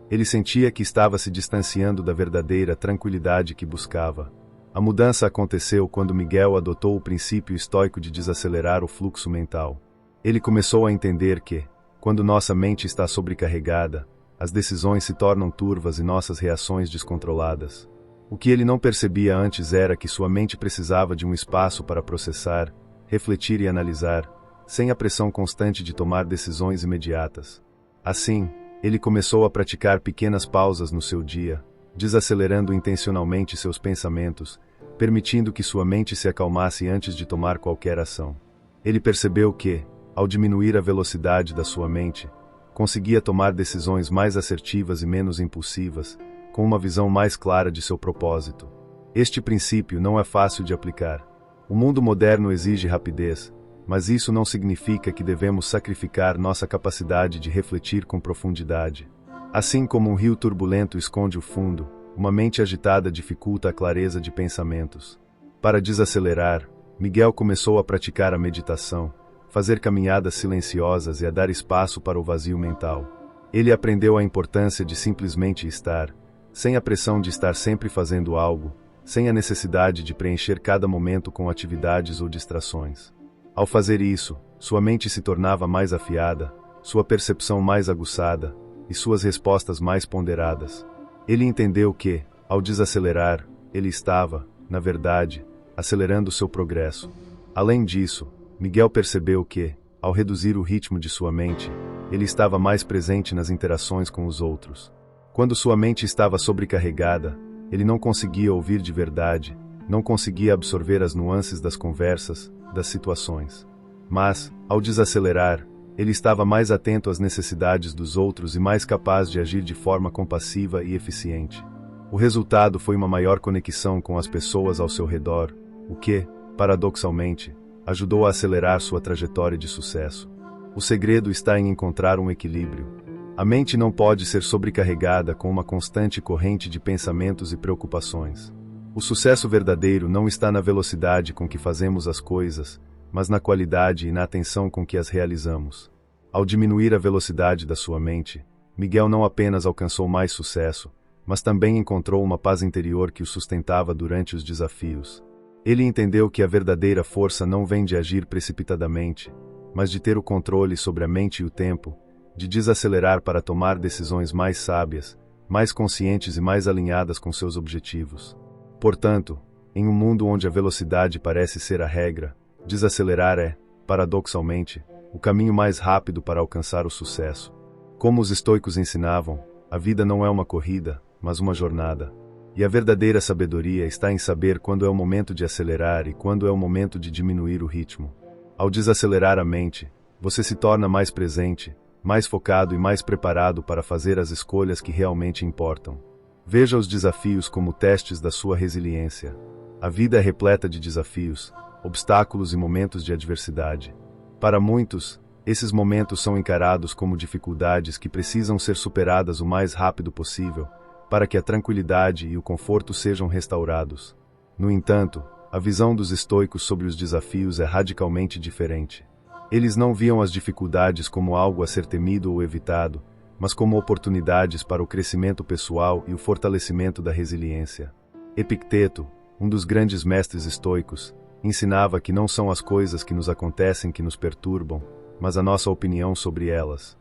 Ele sentia que estava se distanciando da verdadeira tranquilidade que buscava. A mudança aconteceu quando Miguel adotou o princípio estoico de desacelerar o fluxo mental. Ele começou a entender que, quando nossa mente está sobrecarregada, as decisões se tornam turvas e nossas reações descontroladas. O que ele não percebia antes era que sua mente precisava de um espaço para processar, refletir e analisar, sem a pressão constante de tomar decisões imediatas. Assim, ele começou a praticar pequenas pausas no seu dia, desacelerando intencionalmente seus pensamentos, permitindo que sua mente se acalmasse antes de tomar qualquer ação. Ele percebeu que, ao diminuir a velocidade da sua mente, conseguia tomar decisões mais assertivas e menos impulsivas, com uma visão mais clara de seu propósito. Este princípio não é fácil de aplicar. O mundo moderno exige rapidez, mas isso não significa que devemos sacrificar nossa capacidade de refletir com profundidade. Assim como um rio turbulento esconde o fundo, uma mente agitada dificulta a clareza de pensamentos. Para desacelerar, Miguel começou a praticar a meditação, fazer caminhadas silenciosas e a dar espaço para o vazio mental. Ele aprendeu a importância de simplesmente estar, sem a pressão de estar sempre fazendo algo, sem a necessidade de preencher cada momento com atividades ou distrações. Ao fazer isso, sua mente se tornava mais afiada, sua percepção mais aguçada e suas respostas mais ponderadas. Ele entendeu que, ao desacelerar, ele estava, na verdade, acelerando seu progresso. Além disso, Miguel percebeu que, ao reduzir o ritmo de sua mente, ele estava mais presente nas interações com os outros. Quando sua mente estava sobrecarregada, ele não conseguia ouvir de verdade, não conseguia absorver as nuances das conversas, das situações. Mas, ao desacelerar, ele estava mais atento às necessidades dos outros e mais capaz de agir de forma compassiva e eficiente. O resultado foi uma maior conexão com as pessoas ao seu redor, o que, paradoxalmente, ajudou a acelerar sua trajetória de sucesso. O segredo está em encontrar um equilíbrio. A mente não pode ser sobrecarregada com uma constante corrente de pensamentos e preocupações. O sucesso verdadeiro não está na velocidade com que fazemos as coisas, mas na qualidade e na atenção com que as realizamos. Ao diminuir a velocidade da sua mente, Miguel não apenas alcançou mais sucesso, mas também encontrou uma paz interior que o sustentava durante os desafios. Ele entendeu que a verdadeira força não vem de agir precipitadamente, mas de ter o controle sobre a mente e o tempo, de desacelerar para tomar decisões mais sábias, mais conscientes e mais alinhadas com seus objetivos. Portanto, em um mundo onde a velocidade parece ser a regra, desacelerar é, paradoxalmente, o caminho mais rápido para alcançar o sucesso. Como os estoicos ensinavam, a vida não é uma corrida, mas uma jornada. E a verdadeira sabedoria está em saber quando é o momento de acelerar e quando é o momento de diminuir o ritmo. Ao desacelerar a mente, você se torna mais presente, mais focado e mais preparado para fazer as escolhas que realmente importam. Veja os desafios como testes da sua resiliência. A vida é repleta de desafios, obstáculos e momentos de adversidade. Para muitos, esses momentos são encarados como dificuldades que precisam ser superadas o mais rápido possível, para que a tranquilidade e o conforto sejam restaurados. No entanto, a visão dos estoicos sobre os desafios é radicalmente diferente. Eles não viam as dificuldades como algo a ser temido ou evitado, mas como oportunidades para o crescimento pessoal e o fortalecimento da resiliência. Epicteto, um dos grandes mestres estoicos, ensinava que não são as coisas que nos acontecem que nos perturbam, mas a nossa opinião sobre elas.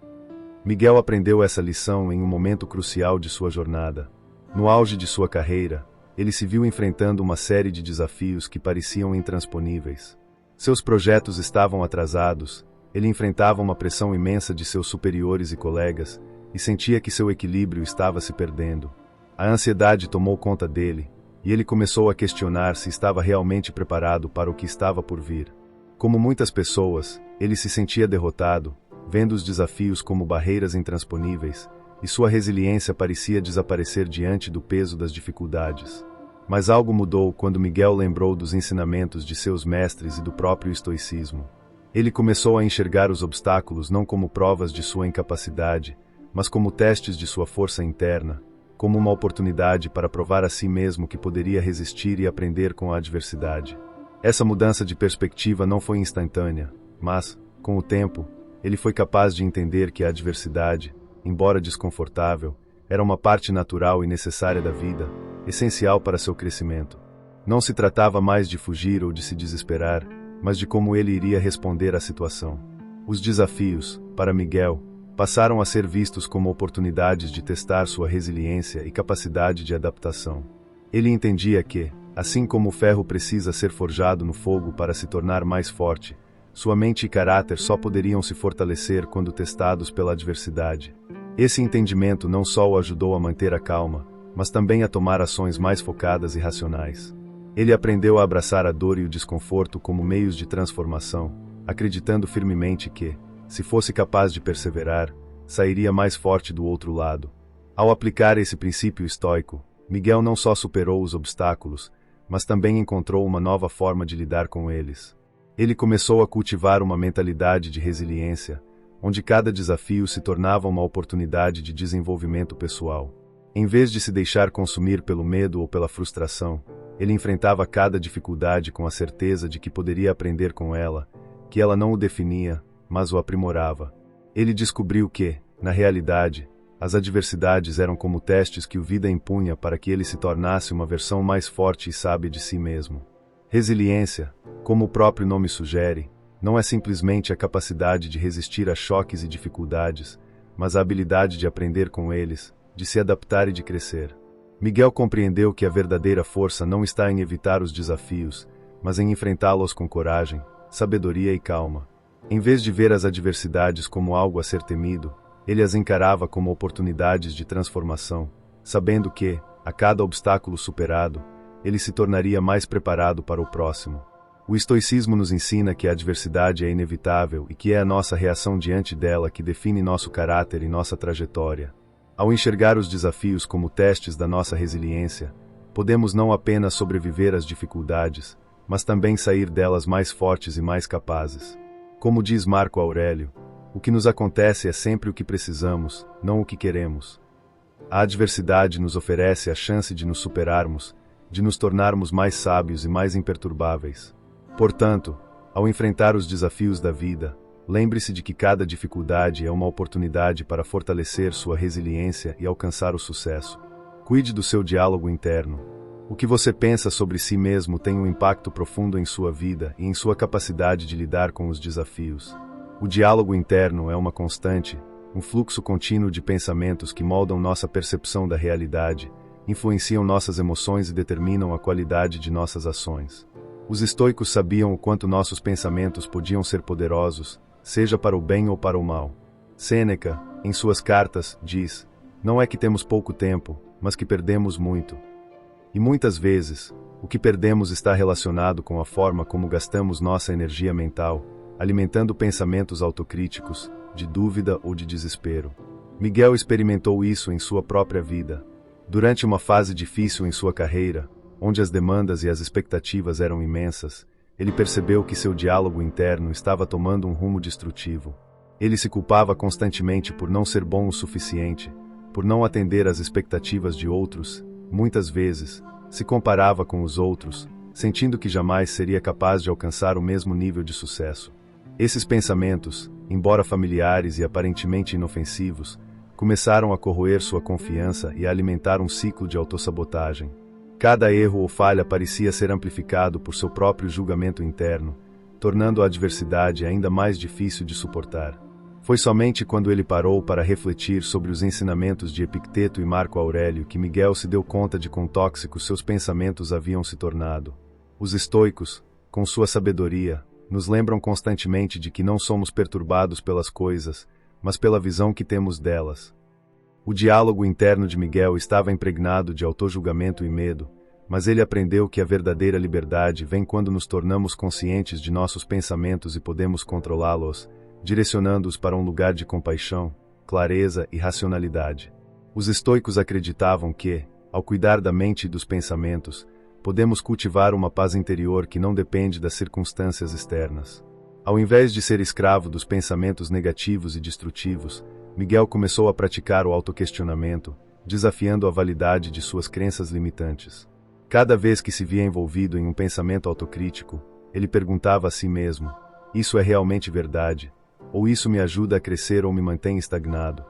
Miguel aprendeu essa lição em um momento crucial de sua jornada. No auge de sua carreira, ele se viu enfrentando uma série de desafios que pareciam intransponíveis. Seus projetos estavam atrasados, ele enfrentava uma pressão imensa de seus superiores e colegas, e sentia que seu equilíbrio estava se perdendo. A ansiedade tomou conta dele, e ele começou a questionar se estava realmente preparado para o que estava por vir. Como muitas pessoas, ele se sentia derrotado, vendo os desafios como barreiras intransponíveis, e sua resiliência parecia desaparecer diante do peso das dificuldades. Mas algo mudou quando Miguel lembrou dos ensinamentos de seus mestres e do próprio estoicismo. Ele começou a enxergar os obstáculos não como provas de sua incapacidade, mas como testes de sua força interna, como uma oportunidade para provar a si mesmo que poderia resistir e aprender com a adversidade. Essa mudança de perspectiva não foi instantânea, mas, com o tempo, ele foi capaz de entender que a adversidade, embora desconfortável, era uma parte natural e necessária da vida, essencial para seu crescimento. Não se tratava mais de fugir ou de se desesperar, mas de como ele iria responder à situação. Os desafios, para Miguel, passaram a ser vistos como oportunidades de testar sua resiliência e capacidade de adaptação. Ele entendia que, assim como o ferro precisa ser forjado no fogo para se tornar mais forte, sua mente e caráter só poderiam se fortalecer quando testados pela adversidade. Esse entendimento não só o ajudou a manter a calma, mas também a tomar ações mais focadas e racionais. Ele aprendeu a abraçar a dor e o desconforto como meios de transformação, acreditando firmemente que, se fosse capaz de perseverar, sairia mais forte do outro lado. Ao aplicar esse princípio estoico, Miguel não só superou os obstáculos, mas também encontrou uma nova forma de lidar com eles. Ele começou a cultivar uma mentalidade de resiliência, onde cada desafio se tornava uma oportunidade de desenvolvimento pessoal. Em vez de se deixar consumir pelo medo ou pela frustração, ele enfrentava cada dificuldade com a certeza de que poderia aprender com ela, que ela não o definia, mas o aprimorava. Ele descobriu que, na realidade, as adversidades eram como testes que o vida impunha para que ele se tornasse uma versão mais forte e sábia de si mesmo. Resiliência, como o próprio nome sugere, não é simplesmente a capacidade de resistir a choques e dificuldades, mas a habilidade de aprender com eles, de se adaptar e de crescer. Miguel compreendeu que a verdadeira força não está em evitar os desafios, mas em enfrentá-los com coragem, sabedoria e calma. Em vez de ver as adversidades como algo a ser temido, ele as encarava como oportunidades de transformação, sabendo que, a cada obstáculo superado, ele se tornaria mais preparado para o próximo. O estoicismo nos ensina que a adversidade é inevitável e que é a nossa reação diante dela que define nosso caráter e nossa trajetória. Ao enxergar os desafios como testes da nossa resiliência, podemos não apenas sobreviver às dificuldades, mas também sair delas mais fortes e mais capazes. Como diz Marco Aurélio, o que nos acontece é sempre o que precisamos, não o que queremos. A adversidade nos oferece a chance de nos superarmos, de nos tornarmos mais sábios e mais imperturbáveis. Portanto, ao enfrentar os desafios da vida, lembre-se de que cada dificuldade é uma oportunidade para fortalecer sua resiliência e alcançar o sucesso. Cuide do seu diálogo interno. O que você pensa sobre si mesmo tem um impacto profundo em sua vida e em sua capacidade de lidar com os desafios. O diálogo interno é uma constante, um fluxo contínuo de pensamentos que moldam nossa percepção da realidade, influenciam nossas emoções e determinam a qualidade de nossas ações. Os estoicos sabiam o quanto nossos pensamentos podiam ser poderosos, seja para o bem ou para o mal. Sêneca, em suas cartas, diz: "Não é que temos pouco tempo, mas que perdemos muito." E muitas vezes, o que perdemos está relacionado com a forma como gastamos nossa energia mental, alimentando pensamentos autocríticos, de dúvida ou de desespero. Miguel experimentou isso em sua própria vida. Durante uma fase difícil em sua carreira, onde as demandas e as expectativas eram imensas, ele percebeu que seu diálogo interno estava tomando um rumo destrutivo. Ele se culpava constantemente por não ser bom o suficiente, por não atender às expectativas de outros. Muitas vezes, se comparava com os outros, sentindo que jamais seria capaz de alcançar o mesmo nível de sucesso. Esses pensamentos, embora familiares e aparentemente inofensivos, começaram a corroer sua confiança e a alimentar um ciclo de autossabotagem. Cada erro ou falha parecia ser amplificado por seu próprio julgamento interno, tornando a adversidade ainda mais difícil de suportar. Foi somente quando ele parou para refletir sobre os ensinamentos de Epicteto e Marco Aurélio que Miguel se deu conta de quão tóxicos seus pensamentos haviam se tornado. Os estoicos, com sua sabedoria, nos lembram constantemente de que não somos perturbados pelas coisas, mas pela visão que temos delas. O diálogo interno de Miguel estava impregnado de autojulgamento e medo, mas ele aprendeu que a verdadeira liberdade vem quando nos tornamos conscientes de nossos pensamentos e podemos controlá-los, direcionando-os para um lugar de compaixão, clareza e racionalidade. Os estoicos acreditavam que, ao cuidar da mente e dos pensamentos, podemos cultivar uma paz interior que não depende das circunstâncias externas. Ao invés de ser escravo dos pensamentos negativos e destrutivos, Miguel começou a praticar o autoquestionamento, desafiando a validade de suas crenças limitantes. Cada vez que se via envolvido em um pensamento autocrítico, ele perguntava a si mesmo: "Isso é realmente verdade? Ou isso me ajuda a crescer ou me mantém estagnado?"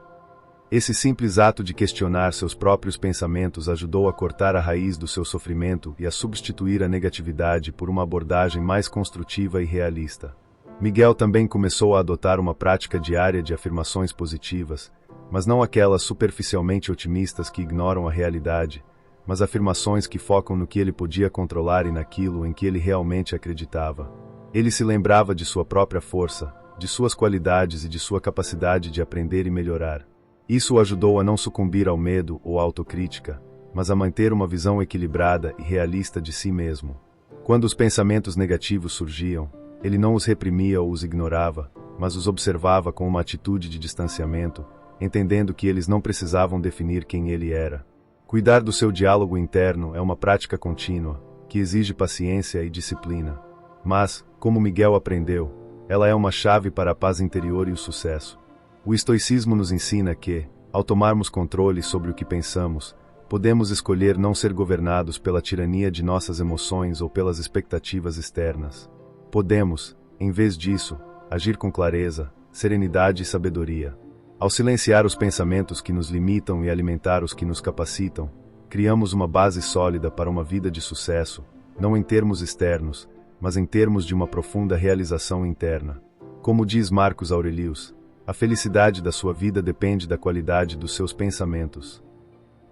Esse simples ato de questionar seus próprios pensamentos ajudou a cortar a raiz do seu sofrimento e a substituir a negatividade por uma abordagem mais construtiva e realista. Miguel também começou a adotar uma prática diária de afirmações positivas, mas não aquelas superficialmente otimistas que ignoram a realidade, mas afirmações que focam no que ele podia controlar e naquilo em que ele realmente acreditava. Ele se lembrava de sua própria força, de suas qualidades e de sua capacidade de aprender e melhorar. Isso o ajudou a não sucumbir ao medo ou à autocrítica, mas a manter uma visão equilibrada e realista de si mesmo. Quando os pensamentos negativos surgiam, Ele não os reprimia ou os ignorava, mas os observava com uma atitude de distanciamento, entendendo que eles não precisavam definir quem ele era. Cuidar do seu diálogo interno é uma prática contínua, que exige paciência e disciplina. Mas, como Miguel aprendeu, ela é uma chave para a paz interior e o sucesso. O estoicismo nos ensina que, ao tomarmos controle sobre o que pensamos, podemos escolher não ser governados pela tirania de nossas emoções ou pelas expectativas externas. Podemos, em vez disso, agir com clareza, serenidade e sabedoria. Ao silenciar os pensamentos que nos limitam e alimentar os que nos capacitam, criamos uma base sólida para uma vida de sucesso, não em termos externos, mas em termos de uma profunda realização interna. Como diz Marcos Aurelius, a felicidade da sua vida depende da qualidade dos seus pensamentos.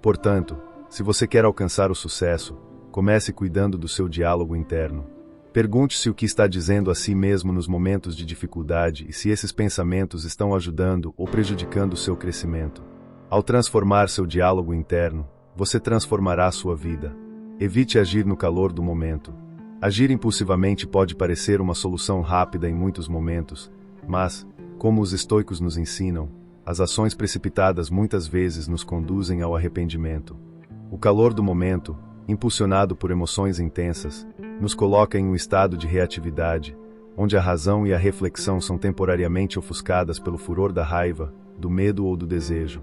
Portanto, se você quer alcançar o sucesso, comece cuidando do seu diálogo interno. Pergunte-se o que está dizendo a si mesmo nos momentos de dificuldade e se esses pensamentos estão ajudando ou prejudicando o seu crescimento. Ao transformar seu diálogo interno, você transformará sua vida. Evite agir no calor do momento. Agir impulsivamente pode parecer uma solução rápida em muitos momentos, mas, como os estoicos nos ensinam, as ações precipitadas muitas vezes nos conduzem ao arrependimento. O calor do momento, impulsionado por emoções intensas, nos coloca em um estado de reatividade, onde a razão e a reflexão são temporariamente ofuscadas pelo furor da raiva, do medo ou do desejo.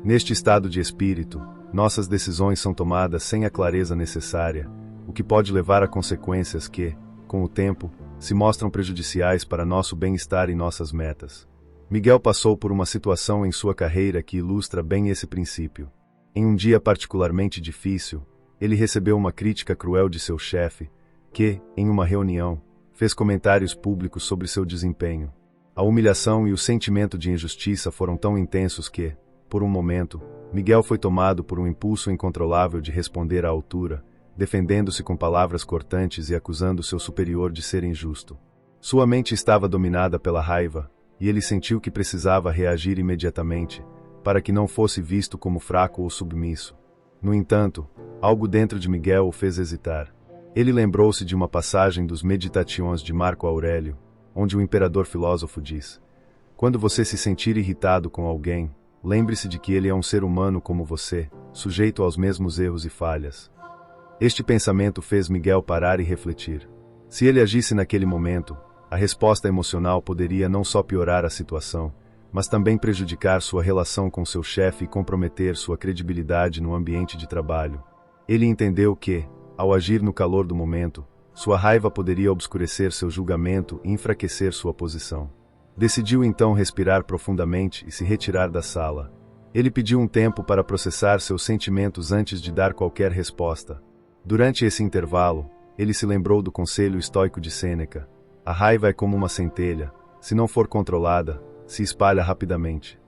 Neste estado de espírito, nossas decisões são tomadas sem a clareza necessária, o que pode levar a consequências que, com o tempo, se mostram prejudiciais para nosso bem-estar e nossas metas. Miguel passou por uma situação em sua carreira que ilustra bem esse princípio. Em um dia particularmente difícil, ele recebeu uma crítica cruel de seu chefe, que, em uma reunião, fez comentários públicos sobre seu desempenho. A humilhação e o sentimento de injustiça foram tão intensos que, por um momento, Miguel foi tomado por um impulso incontrolável de responder à altura, defendendo-se com palavras cortantes e acusando seu superior de ser injusto. Sua mente estava dominada pela raiva, e ele sentiu que precisava reagir imediatamente, para que não fosse visto como fraco ou submisso. No entanto, algo dentro de Miguel o fez hesitar. Ele lembrou-se de uma passagem dos Meditations de Marco Aurélio, onde o imperador filósofo diz: "Quando você se sentir irritado com alguém, lembre-se de que ele é um ser humano como você, sujeito aos mesmos erros e falhas." Este pensamento fez Miguel parar e refletir. Se ele agisse naquele momento, a resposta emocional poderia não só piorar a situação, mas também prejudicar sua relação com seu chefe e comprometer sua credibilidade no ambiente de trabalho. Ele entendeu que, ao agir no calor do momento, sua raiva poderia obscurecer seu julgamento e enfraquecer sua posição. Decidiu então respirar profundamente e se retirar da sala. Ele pediu um tempo para processar seus sentimentos antes de dar qualquer resposta. Durante esse intervalo, ele se lembrou do conselho estoico de Sêneca: "A raiva é como uma centelha, se não for controlada, se espalha rapidamente."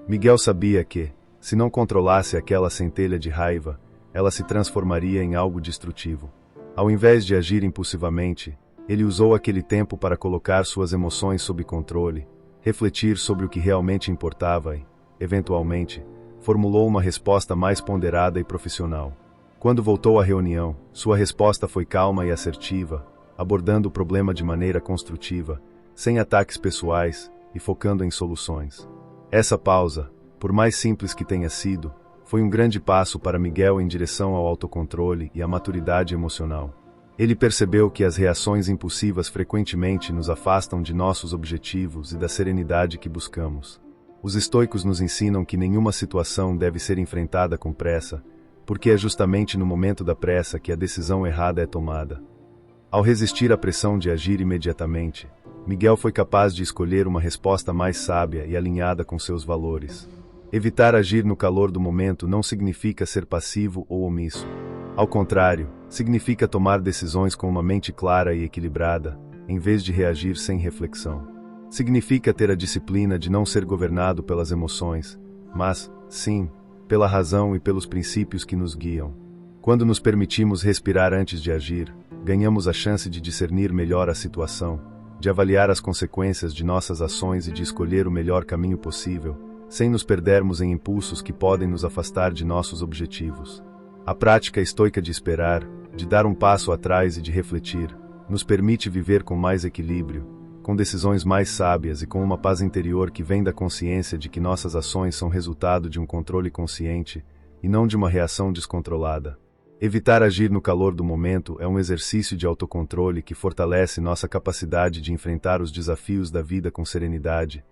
Miguel sabia que, se não controlasse aquela centelha de raiva, ela se transformaria em algo destrutivo. Ao invés de agir impulsivamente, ele usou aquele tempo para colocar suas emoções sob controle, refletir sobre o que realmente importava e, eventualmente, formulou uma resposta mais ponderada e profissional. Quando voltou à reunião, sua resposta foi calma e assertiva, abordando o problema de maneira construtiva, sem ataques pessoais e focando em soluções. Essa pausa, por mais simples que tenha sido, foi um grande passo para Miguel em direção ao autocontrole e à maturidade emocional. Ele percebeu que as reações impulsivas frequentemente nos afastam de nossos objetivos e da serenidade que buscamos. Os estoicos nos ensinam que nenhuma situação deve ser enfrentada com pressa, porque é justamente no momento da pressa que a decisão errada é tomada. Ao resistir à pressão de agir imediatamente, Miguel foi capaz de escolher uma resposta mais sábia e alinhada com seus valores. Evitar agir no calor do momento não significa ser passivo ou omisso. Ao contrário, significa tomar decisões com uma mente clara e equilibrada, em vez de reagir sem reflexão. Significa ter a disciplina de não ser governado pelas emoções, mas, sim, pela razão e pelos princípios que nos guiam. Quando nos permitimos respirar antes de agir, ganhamos a chance de discernir melhor a situação, de avaliar as consequências de nossas ações e de escolher o melhor caminho possível, sem nos perdermos em impulsos que podem nos afastar de nossos objetivos. A prática estoica de esperar, de dar um passo atrás e de refletir, nos permite viver com mais equilíbrio, com decisões mais sábias e com uma paz interior que vem da consciência de que nossas ações são resultado de um controle consciente e não de uma reação descontrolada. Evitar agir no calor do momento é um exercício de autocontrole que fortalece nossa capacidade de enfrentar os desafios da vida com serenidade.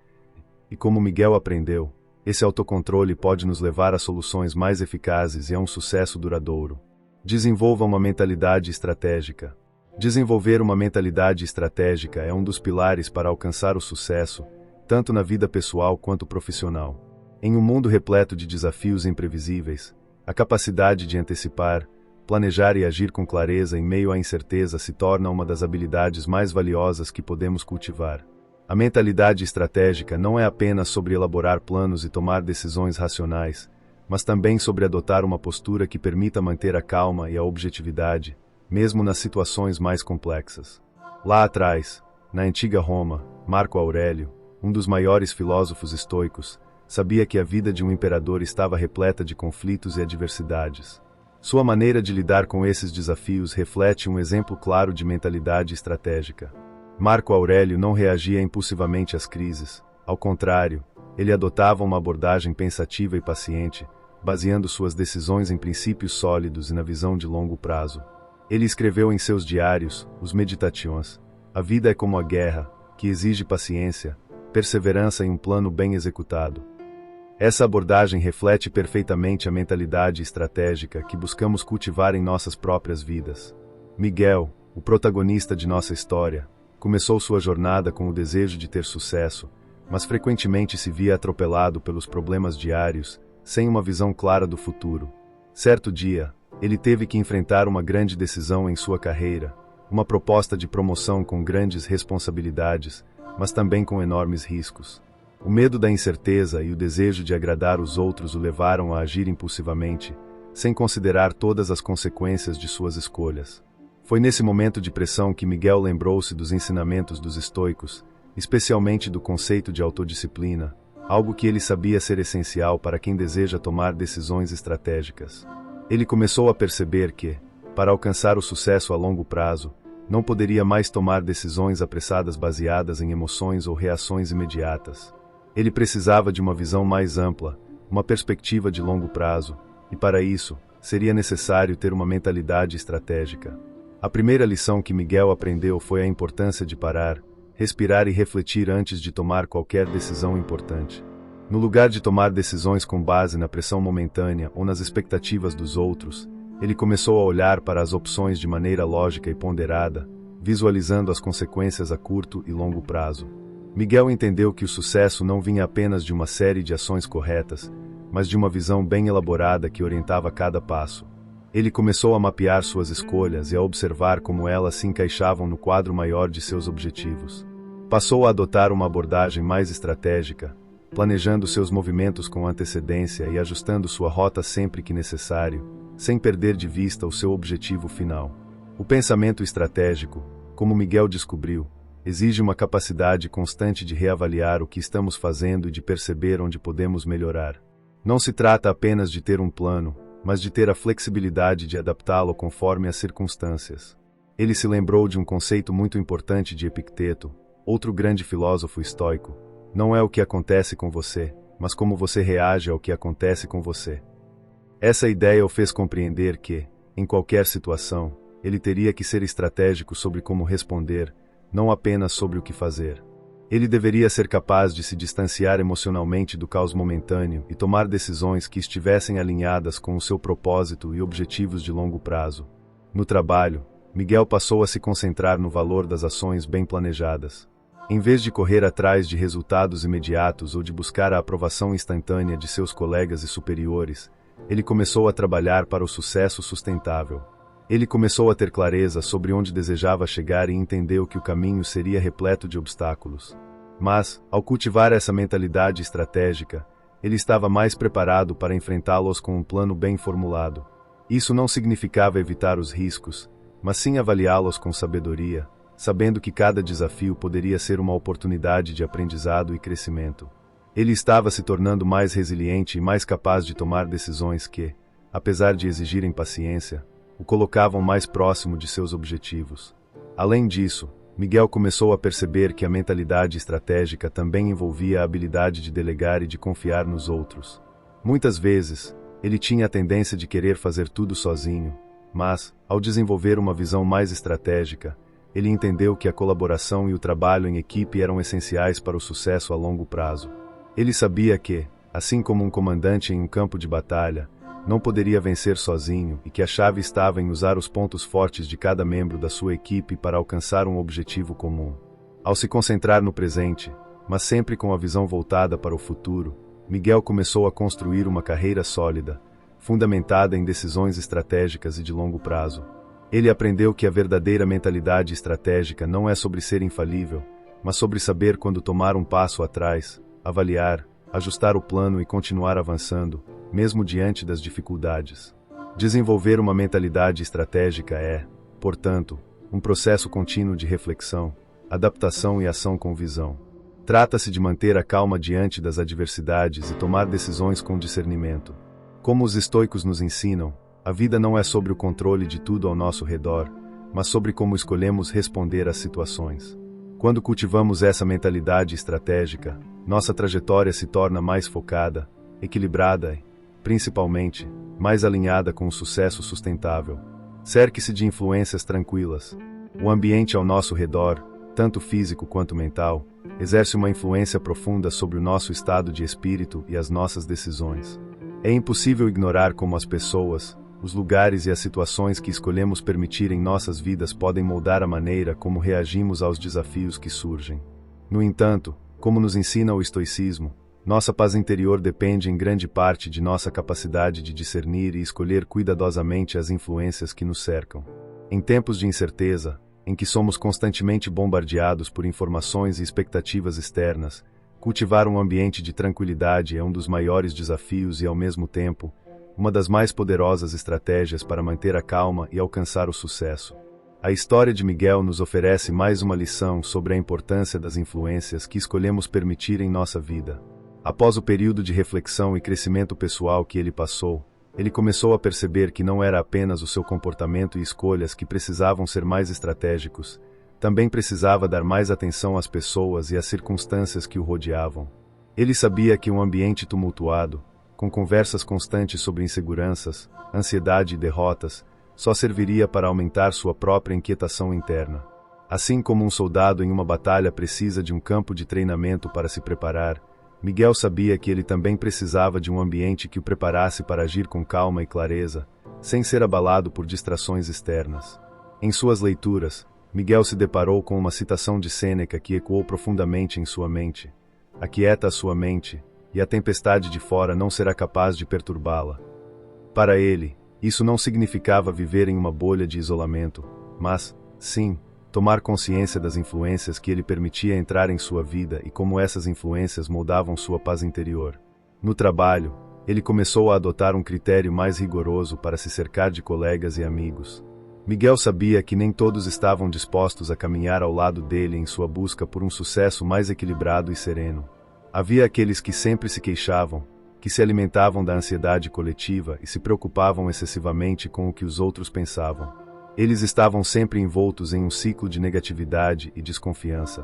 E como Miguel aprendeu, esse autocontrole pode nos levar a soluções mais eficazes e a um sucesso duradouro. Desenvolva uma mentalidade estratégica. Desenvolver uma mentalidade estratégica é um dos pilares para alcançar o sucesso, tanto na vida pessoal quanto profissional. Em um mundo repleto de desafios imprevisíveis, a capacidade de antecipar, planejar e agir com clareza em meio à incerteza se torna uma das habilidades mais valiosas que podemos cultivar. A mentalidade estratégica não é apenas sobre elaborar planos e tomar decisões racionais, mas também sobre adotar uma postura que permita manter a calma e a objetividade, mesmo nas situações mais complexas. Lá atrás, na antiga Roma, Marco Aurélio, um dos maiores filósofos estoicos, sabia que a vida de um imperador estava repleta de conflitos e adversidades. Sua maneira de lidar com esses desafios reflete um exemplo claro de mentalidade estratégica. Marco Aurélio não reagia impulsivamente às crises. Ao contrário, ele adotava uma abordagem pensativa e paciente, baseando suas decisões em princípios sólidos e na visão de longo prazo. Ele escreveu em seus diários, os Meditations: "A vida é como a guerra, que exige paciência, perseverança e um plano bem executado." Essa abordagem reflete perfeitamente a mentalidade estratégica que buscamos cultivar em nossas próprias vidas. Miguel, o protagonista de nossa história, começou sua jornada com o desejo de ter sucesso, mas frequentemente se via atropelado pelos problemas diários, sem uma visão clara do futuro. Certo dia, ele teve que enfrentar uma grande decisão em sua carreira, uma proposta de promoção com grandes responsabilidades, mas também com enormes riscos. O medo da incerteza e o desejo de agradar os outros o levaram a agir impulsivamente, sem considerar todas as consequências de suas escolhas. Foi nesse momento de pressão que Miguel lembrou-se dos ensinamentos dos estoicos, especialmente do conceito de autodisciplina, algo que ele sabia ser essencial para quem deseja tomar decisões estratégicas. Ele começou a perceber que, para alcançar o sucesso a longo prazo, não poderia mais tomar decisões apressadas baseadas em emoções ou reações imediatas. Ele precisava de uma visão mais ampla, uma perspectiva de longo prazo, e para isso, seria necessário ter uma mentalidade estratégica. A primeira lição que Miguel aprendeu foi a importância de parar, respirar e refletir antes de tomar qualquer decisão importante. No lugar de tomar decisões com base na pressão momentânea ou nas expectativas dos outros, ele começou a olhar para as opções de maneira lógica e ponderada, visualizando as consequências a curto e longo prazo. Miguel entendeu que o sucesso não vinha apenas de uma série de ações corretas, mas de uma visão bem elaborada que orientava cada passo. Ele começou a mapear suas escolhas e a observar como elas se encaixavam no quadro maior de seus objetivos. Passou a adotar uma abordagem mais estratégica, planejando seus movimentos com antecedência e ajustando sua rota sempre que necessário, sem perder de vista o seu objetivo final. O pensamento estratégico, como Miguel descobriu, exige uma capacidade constante de reavaliar o que estamos fazendo e de perceber onde podemos melhorar. Não se trata apenas de ter um plano, mas de ter a flexibilidade de adaptá-lo conforme as circunstâncias. Ele se lembrou de um conceito muito importante de Epicteto, outro grande filósofo estoico: "Não é o que acontece com você, mas como você reage ao que acontece com você." Essa ideia o fez compreender que, em qualquer situação, ele teria que ser estratégico sobre como responder, não apenas sobre o que fazer. Ele deveria ser capaz de se distanciar emocionalmente do caos momentâneo e tomar decisões que estivessem alinhadas com o seu propósito e objetivos de longo prazo. No trabalho, Miguel passou a se concentrar no valor das ações bem planejadas. Em vez de correr atrás de resultados imediatos ou de buscar a aprovação instantânea de seus colegas e superiores, ele começou a trabalhar para o sucesso sustentável. Ele começou a ter clareza sobre onde desejava chegar e entendeu que o caminho seria repleto de obstáculos. Mas, ao cultivar essa mentalidade estratégica, ele estava mais preparado para enfrentá-los com um plano bem formulado. Isso não significava evitar os riscos, mas sim avaliá-los com sabedoria, sabendo que cada desafio poderia ser uma oportunidade de aprendizado e crescimento. Ele estava se tornando mais resiliente e mais capaz de tomar decisões que, apesar de exigirem paciência, o colocavam mais próximo de seus objetivos. Além disso, Miguel começou a perceber que a mentalidade estratégica também envolvia a habilidade de delegar e de confiar nos outros. Muitas vezes, ele tinha a tendência de querer fazer tudo sozinho, mas, ao desenvolver uma visão mais estratégica, ele entendeu que a colaboração e o trabalho em equipe eram essenciais para o sucesso a longo prazo. Ele sabia que, assim como um comandante em um campo de batalha, não poderia vencer sozinho e que a chave estava em usar os pontos fortes de cada membro da sua equipe para alcançar um objetivo comum. Ao se concentrar no presente, mas sempre com a visão voltada para o futuro, Miguel começou a construir uma carreira sólida, fundamentada em decisões estratégicas e de longo prazo. Ele aprendeu que a verdadeira mentalidade estratégica não é sobre ser infalível, mas sobre saber quando tomar um passo atrás, avaliar, ajustar o plano e continuar avançando, mesmo diante das dificuldades. Desenvolver uma mentalidade estratégica é, portanto, um processo contínuo de reflexão, adaptação e ação com visão. Trata-se de manter a calma diante das adversidades e tomar decisões com discernimento. Como os estoicos nos ensinam, a vida não é sobre o controle de tudo ao nosso redor, mas sobre como escolhemos responder às situações. Quando cultivamos essa mentalidade estratégica, nossa trajetória se torna mais focada, equilibrada e, principalmente, mais alinhada com o sucesso sustentável. Cerque-se de influências tranquilas. O ambiente ao nosso redor, tanto físico quanto mental, exerce uma influência profunda sobre o nosso estado de espírito e as nossas decisões. É impossível ignorar como as pessoas, os lugares e as situações que escolhemos permitir em nossas vidas podem moldar a maneira como reagimos aos desafios que surgem. No entanto, como nos ensina o estoicismo, nossa paz interior depende em grande parte de nossa capacidade de discernir e escolher cuidadosamente as influências que nos cercam. Em tempos de incerteza, em que somos constantemente bombardeados por informações e expectativas externas, cultivar um ambiente de tranquilidade é um dos maiores desafios e, ao mesmo tempo, uma das mais poderosas estratégias para manter a calma e alcançar o sucesso. A história de Miguel nos oferece mais uma lição sobre a importância das influências que escolhemos permitir em nossa vida. Após o período de reflexão e crescimento pessoal que ele passou, ele começou a perceber que não era apenas o seu comportamento e escolhas que precisavam ser mais estratégicos, também precisava dar mais atenção às pessoas e às circunstâncias que o rodeavam. Ele sabia que um ambiente tumultuado, com conversas constantes sobre inseguranças, ansiedade e derrotas, só serviria para aumentar sua própria inquietação interna. Assim como um soldado em uma batalha precisa de um campo de treinamento para se preparar, Miguel sabia que ele também precisava de um ambiente que o preparasse para agir com calma e clareza, sem ser abalado por distrações externas. Em suas leituras, Miguel se deparou com uma citação de Sêneca que ecoou profundamente em sua mente. Aquieta a sua mente, e a tempestade de fora não será capaz de perturbá-la. Para ele, isso não significava viver em uma bolha de isolamento, mas, sim, tomar consciência das influências que ele permitia entrar em sua vida e como essas influências moldavam sua paz interior. No trabalho, ele começou a adotar um critério mais rigoroso para se cercar de colegas e amigos. Miguel sabia que nem todos estavam dispostos a caminhar ao lado dele em sua busca por um sucesso mais equilibrado e sereno. Havia aqueles que sempre se queixavam, que se alimentavam da ansiedade coletiva e se preocupavam excessivamente com o que os outros pensavam. Eles estavam sempre envoltos em um ciclo de negatividade e desconfiança.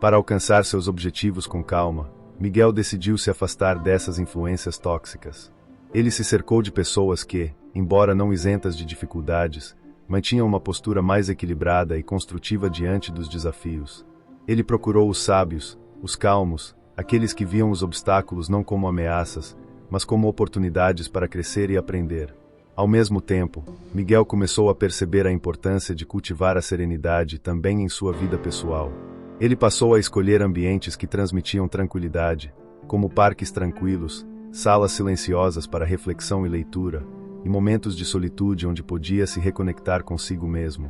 Para alcançar seus objetivos com calma, Miguel decidiu se afastar dessas influências tóxicas. Ele se cercou de pessoas que, embora não isentas de dificuldades, mantinham uma postura mais equilibrada e construtiva diante dos desafios. Ele procurou os sábios, os calmos, aqueles que viam os obstáculos não como ameaças, mas como oportunidades para crescer e aprender. Ao mesmo tempo, Miguel começou a perceber a importância de cultivar a serenidade também em sua vida pessoal. Ele passou a escolher ambientes que transmitiam tranquilidade, como parques tranquilos, salas silenciosas para reflexão e leitura, e momentos de solitude onde podia se reconectar consigo mesmo.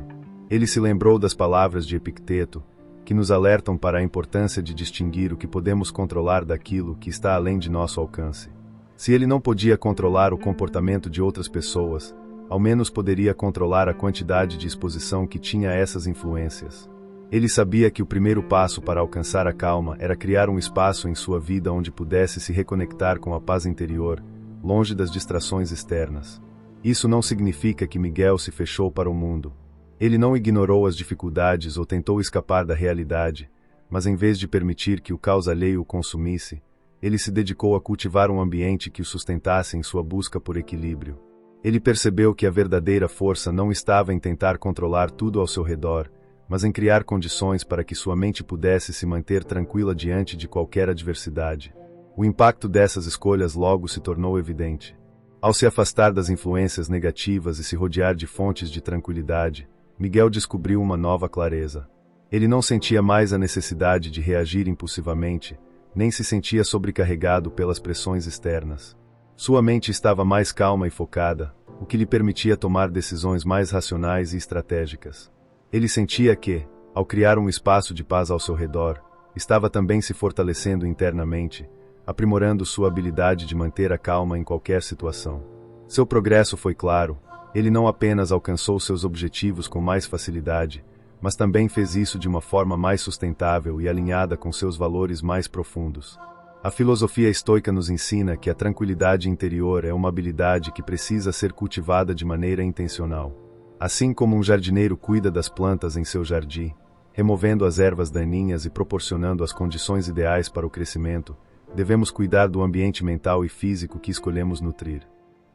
Ele se lembrou das palavras de Epicteto, que nos alertam para a importância de distinguir o que podemos controlar daquilo que está além de nosso alcance. Se ele não podia controlar o comportamento de outras pessoas, ao menos poderia controlar a quantidade de exposição que tinha a essas influências. Ele sabia que o primeiro passo para alcançar a calma era criar um espaço em sua vida onde pudesse se reconectar com a paz interior, longe das distrações externas. Isso não significa que Miguel se fechou para o mundo. Ele não ignorou as dificuldades ou tentou escapar da realidade, mas em vez de permitir que o caos alheio o consumisse, ele se dedicou a cultivar um ambiente que o sustentasse em sua busca por equilíbrio. Ele percebeu que a verdadeira força não estava em tentar controlar tudo ao seu redor, mas em criar condições para que sua mente pudesse se manter tranquila diante de qualquer adversidade. O impacto dessas escolhas logo se tornou evidente. Ao se afastar das influências negativas e se rodear de fontes de tranquilidade, Miguel descobriu uma nova clareza. Ele não sentia mais a necessidade de reagir impulsivamente, nem se sentia sobrecarregado pelas pressões externas. Sua mente estava mais calma e focada, o que lhe permitia tomar decisões mais racionais e estratégicas. Ele sentia que, ao criar um espaço de paz ao seu redor, estava também se fortalecendo internamente, aprimorando sua habilidade de manter a calma em qualquer situação. Seu progresso foi claro. Ele não apenas alcançou seus objetivos com mais facilidade, mas também fez isso de uma forma mais sustentável e alinhada com seus valores mais profundos. A filosofia estoica nos ensina que a tranquilidade interior é uma habilidade que precisa ser cultivada de maneira intencional. Assim como um jardineiro cuida das plantas em seu jardim, removendo as ervas daninhas e proporcionando as condições ideais para o crescimento, devemos cuidar do ambiente mental e físico que escolhemos nutrir.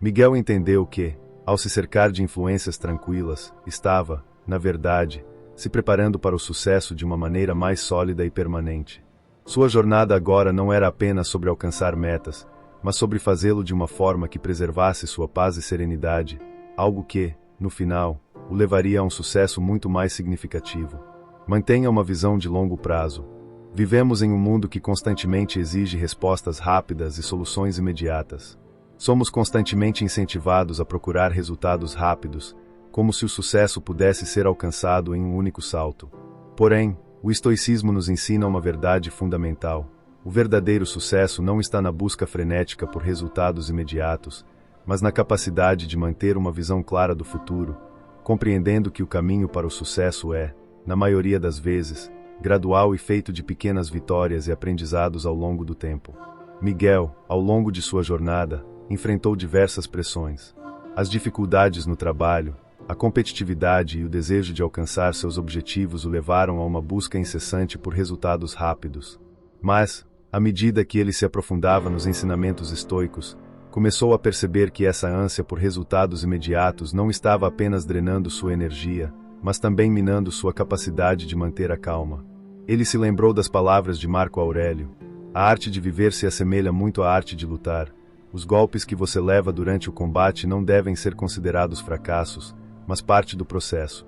Miguel entendeu que, ao se cercar de influências tranquilas, estava, na verdade, se preparando para o sucesso de uma maneira mais sólida e permanente. Sua jornada agora não era apenas sobre alcançar metas, mas sobre fazê-lo de uma forma que preservasse sua paz e serenidade, algo que, no final, o levaria a um sucesso muito mais significativo. Mantenha uma visão de longo prazo. Vivemos em um mundo que constantemente exige respostas rápidas e soluções imediatas. Somos constantemente incentivados a procurar resultados rápidos, como se o sucesso pudesse ser alcançado em um único salto. Porém, o estoicismo nos ensina uma verdade fundamental. O verdadeiro sucesso não está na busca frenética por resultados imediatos, mas na capacidade de manter uma visão clara do futuro, compreendendo que o caminho para o sucesso é, na maioria das vezes, gradual e feito de pequenas vitórias e aprendizados ao longo do tempo. Miguel, ao longo de sua jornada, enfrentou diversas pressões. As dificuldades no trabalho, a competitividade e o desejo de alcançar seus objetivos o levaram a uma busca incessante por resultados rápidos. Mas, à medida que ele se aprofundava nos ensinamentos estoicos, começou a perceber que essa ânsia por resultados imediatos não estava apenas drenando sua energia, mas também minando sua capacidade de manter a calma. Ele se lembrou das palavras de Marco Aurélio: "A arte de viver se assemelha muito à arte de lutar. Os golpes que você leva durante o combate não devem ser considerados fracassos, mas parte do processo."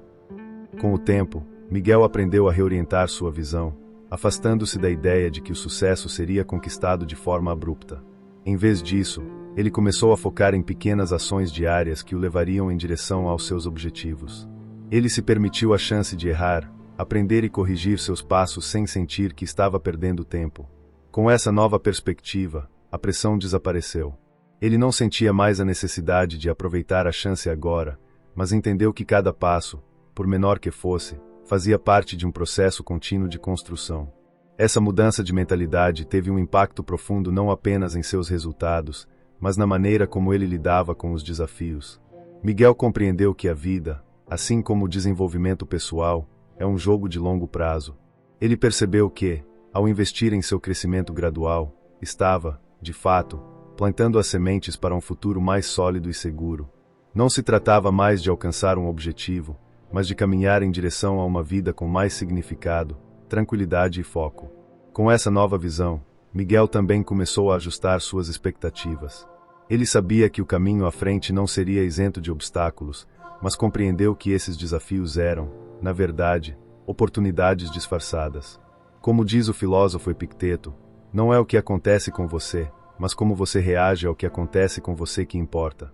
Com o tempo, Miguel aprendeu a reorientar sua visão, afastando-se da ideia de que o sucesso seria conquistado de forma abrupta. Em vez disso, ele começou a focar em pequenas ações diárias que o levariam em direção aos seus objetivos. Ele se permitiu a chance de errar, aprender e corrigir seus passos sem sentir que estava perdendo tempo. Com essa nova perspectiva, a pressão desapareceu. Ele não sentia mais a necessidade de aproveitar a chance agora, mas entendeu que cada passo, por menor que fosse, fazia parte de um processo contínuo de construção. Essa mudança de mentalidade teve um impacto profundo não apenas em seus resultados, mas na maneira como ele lidava com os desafios. Miguel compreendeu que a vida, assim como o desenvolvimento pessoal, é um jogo de longo prazo. Ele percebeu que, ao investir em seu crescimento gradual, estava, de fato, plantando as sementes para um futuro mais sólido e seguro. Não se tratava mais de alcançar um objetivo, mas de caminhar em direção a uma vida com mais significado, tranquilidade e foco. Com essa nova visão, Miguel também começou a ajustar suas expectativas. Ele sabia que o caminho à frente não seria isento de obstáculos, mas compreendeu que esses desafios eram, na verdade, oportunidades disfarçadas. Como diz o filósofo Epicteto, não é o que acontece com você, mas como você reage ao que acontece com você que importa.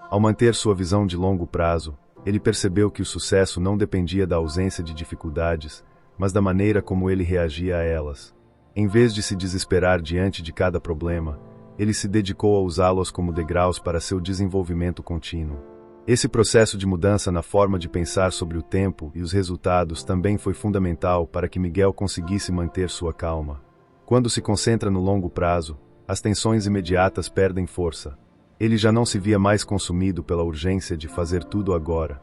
Ao manter sua visão de longo prazo, ele percebeu que o sucesso não dependia da ausência de dificuldades, mas da maneira como ele reagia a elas. Em vez de se desesperar diante de cada problema, ele se dedicou a usá-los como degraus para seu desenvolvimento contínuo. Esse processo de mudança na forma de pensar sobre o tempo e os resultados também foi fundamental para que Miguel conseguisse manter sua calma. Quando se concentra no longo prazo, as tensões imediatas perdem força. Ele já não se via mais consumido pela urgência de fazer tudo agora.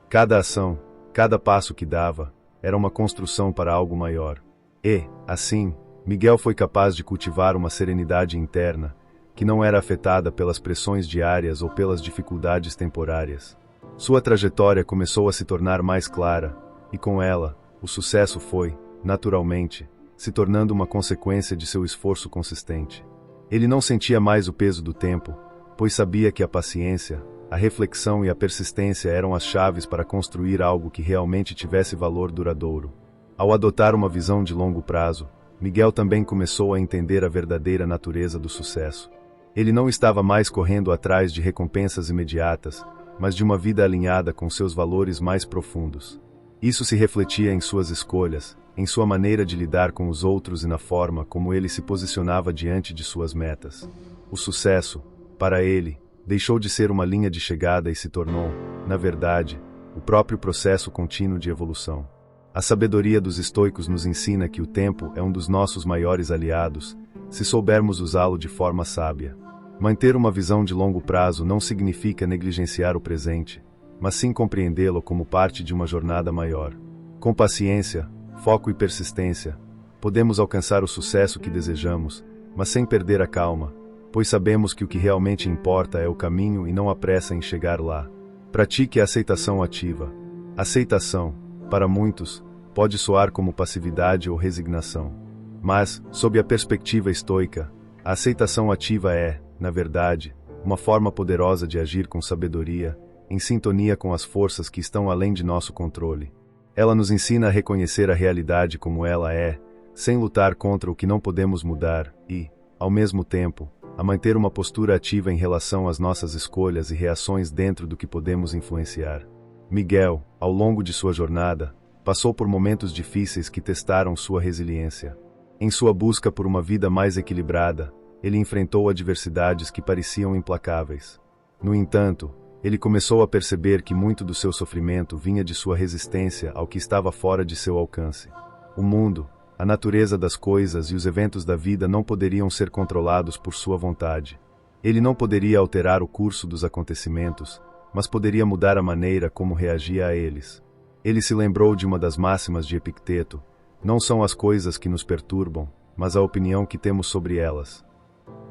Cada ação, Cada passo que dava era uma construção para algo maior. E, assim, Miguel foi capaz de cultivar uma serenidade interna que não era afetada pelas pressões diárias ou pelas dificuldades temporárias. Sua trajetória começou a se tornar mais clara, e com ela, o sucesso foi, naturalmente, se tornando uma consequência de seu esforço consistente. Ele não sentia mais o peso do tempo, pois sabia que a paciência, a reflexão e a persistência eram as chaves para construir algo que realmente tivesse valor duradouro. Ao adotar uma visão de longo prazo, Miguel também começou a entender a verdadeira natureza do sucesso. Ele não estava mais correndo atrás de recompensas imediatas, mas de uma vida alinhada com seus valores mais profundos. Isso se refletia em suas escolhas, em sua maneira de lidar com os outros e na forma como ele se posicionava diante de suas metas. O sucesso, para ele, deixou de ser uma linha de chegada e se tornou, na verdade, o próprio processo contínuo de evolução. A sabedoria dos estoicos nos ensina que o tempo é um dos nossos maiores aliados, se soubermos usá-lo de forma sábia. Manter uma visão de longo prazo não significa negligenciar o presente, mas sim compreendê-lo como parte de uma jornada maior. Com paciência, foco e persistência, podemos alcançar o sucesso que desejamos, mas sem perder a calma, pois sabemos que o que realmente importa é o caminho e não a pressa em chegar lá. Pratique a aceitação ativa. Aceitação, para muitos, pode soar como passividade ou resignação. Mas, sob a perspectiva estoica, a aceitação ativa é, na verdade, uma forma poderosa de agir com sabedoria, em sintonia com as forças que estão além de nosso controle. Ela nos ensina a reconhecer a realidade como ela é, sem lutar contra o que não podemos mudar e, ao mesmo tempo, a manter uma postura ativa em relação às nossas escolhas e reações dentro do que podemos influenciar. Miguel, ao longo de sua jornada, passou por momentos difíceis que testaram sua resiliência. Em sua busca por uma vida mais equilibrada, ele enfrentou adversidades que pareciam implacáveis. No entanto, ele começou a perceber que muito do seu sofrimento vinha de sua resistência ao que estava fora de seu alcance. O mundo, a natureza das coisas e os eventos da vida não poderiam ser controlados por sua vontade. Ele não poderia alterar o curso dos acontecimentos, mas poderia mudar a maneira como reagia a eles. Ele se lembrou de uma das máximas de Epicteto: não são as coisas que nos perturbam, mas a opinião que temos sobre elas.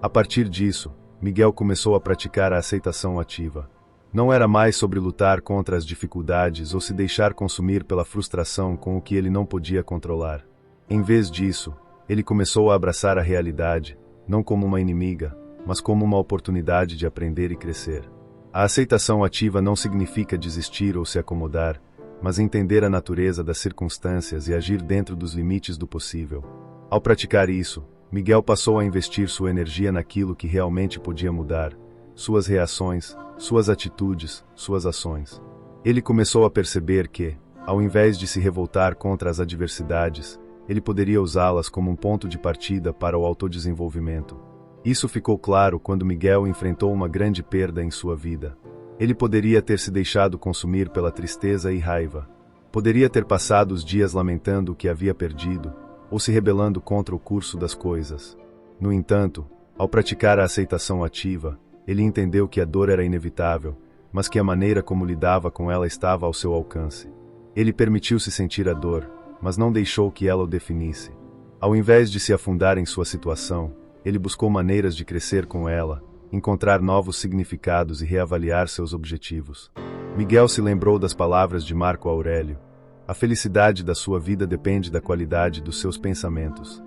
A partir disso, Miguel começou a praticar a aceitação ativa. Não era mais sobre lutar contra as dificuldades ou se deixar consumir pela frustração com o que ele não podia controlar. Em vez disso, ele começou a abraçar a realidade, não como uma inimiga, mas como uma oportunidade de aprender e crescer. A aceitação ativa não significa desistir ou se acomodar, mas entender a natureza das circunstâncias e agir dentro dos limites do possível. Ao praticar isso, Miguel passou a investir sua energia naquilo que realmente podia mudar: suas reações, suas atitudes, suas ações. Ele começou a perceber que, ao invés de se revoltar contra as adversidades, ele poderia usá-las como um ponto de partida para o autodesenvolvimento. Isso ficou claro quando Miguel enfrentou uma grande perda em sua vida. Ele poderia ter se deixado consumir pela tristeza e raiva. Poderia ter passado os dias lamentando o que havia perdido, ou se rebelando contra o curso das coisas. No entanto, ao praticar a aceitação ativa, ele entendeu que a dor era inevitável, mas que a maneira como lidava com ela estava ao seu alcance. Ele permitiu-se sentir a dor, mas não deixou que ela o definisse. Ao invés de se afundar em sua situação, ele buscou maneiras de crescer com ela, encontrar novos significados e reavaliar seus objetivos. Miguel se lembrou das palavras de Marco Aurélio: a felicidade da sua vida depende da qualidade dos seus pensamentos.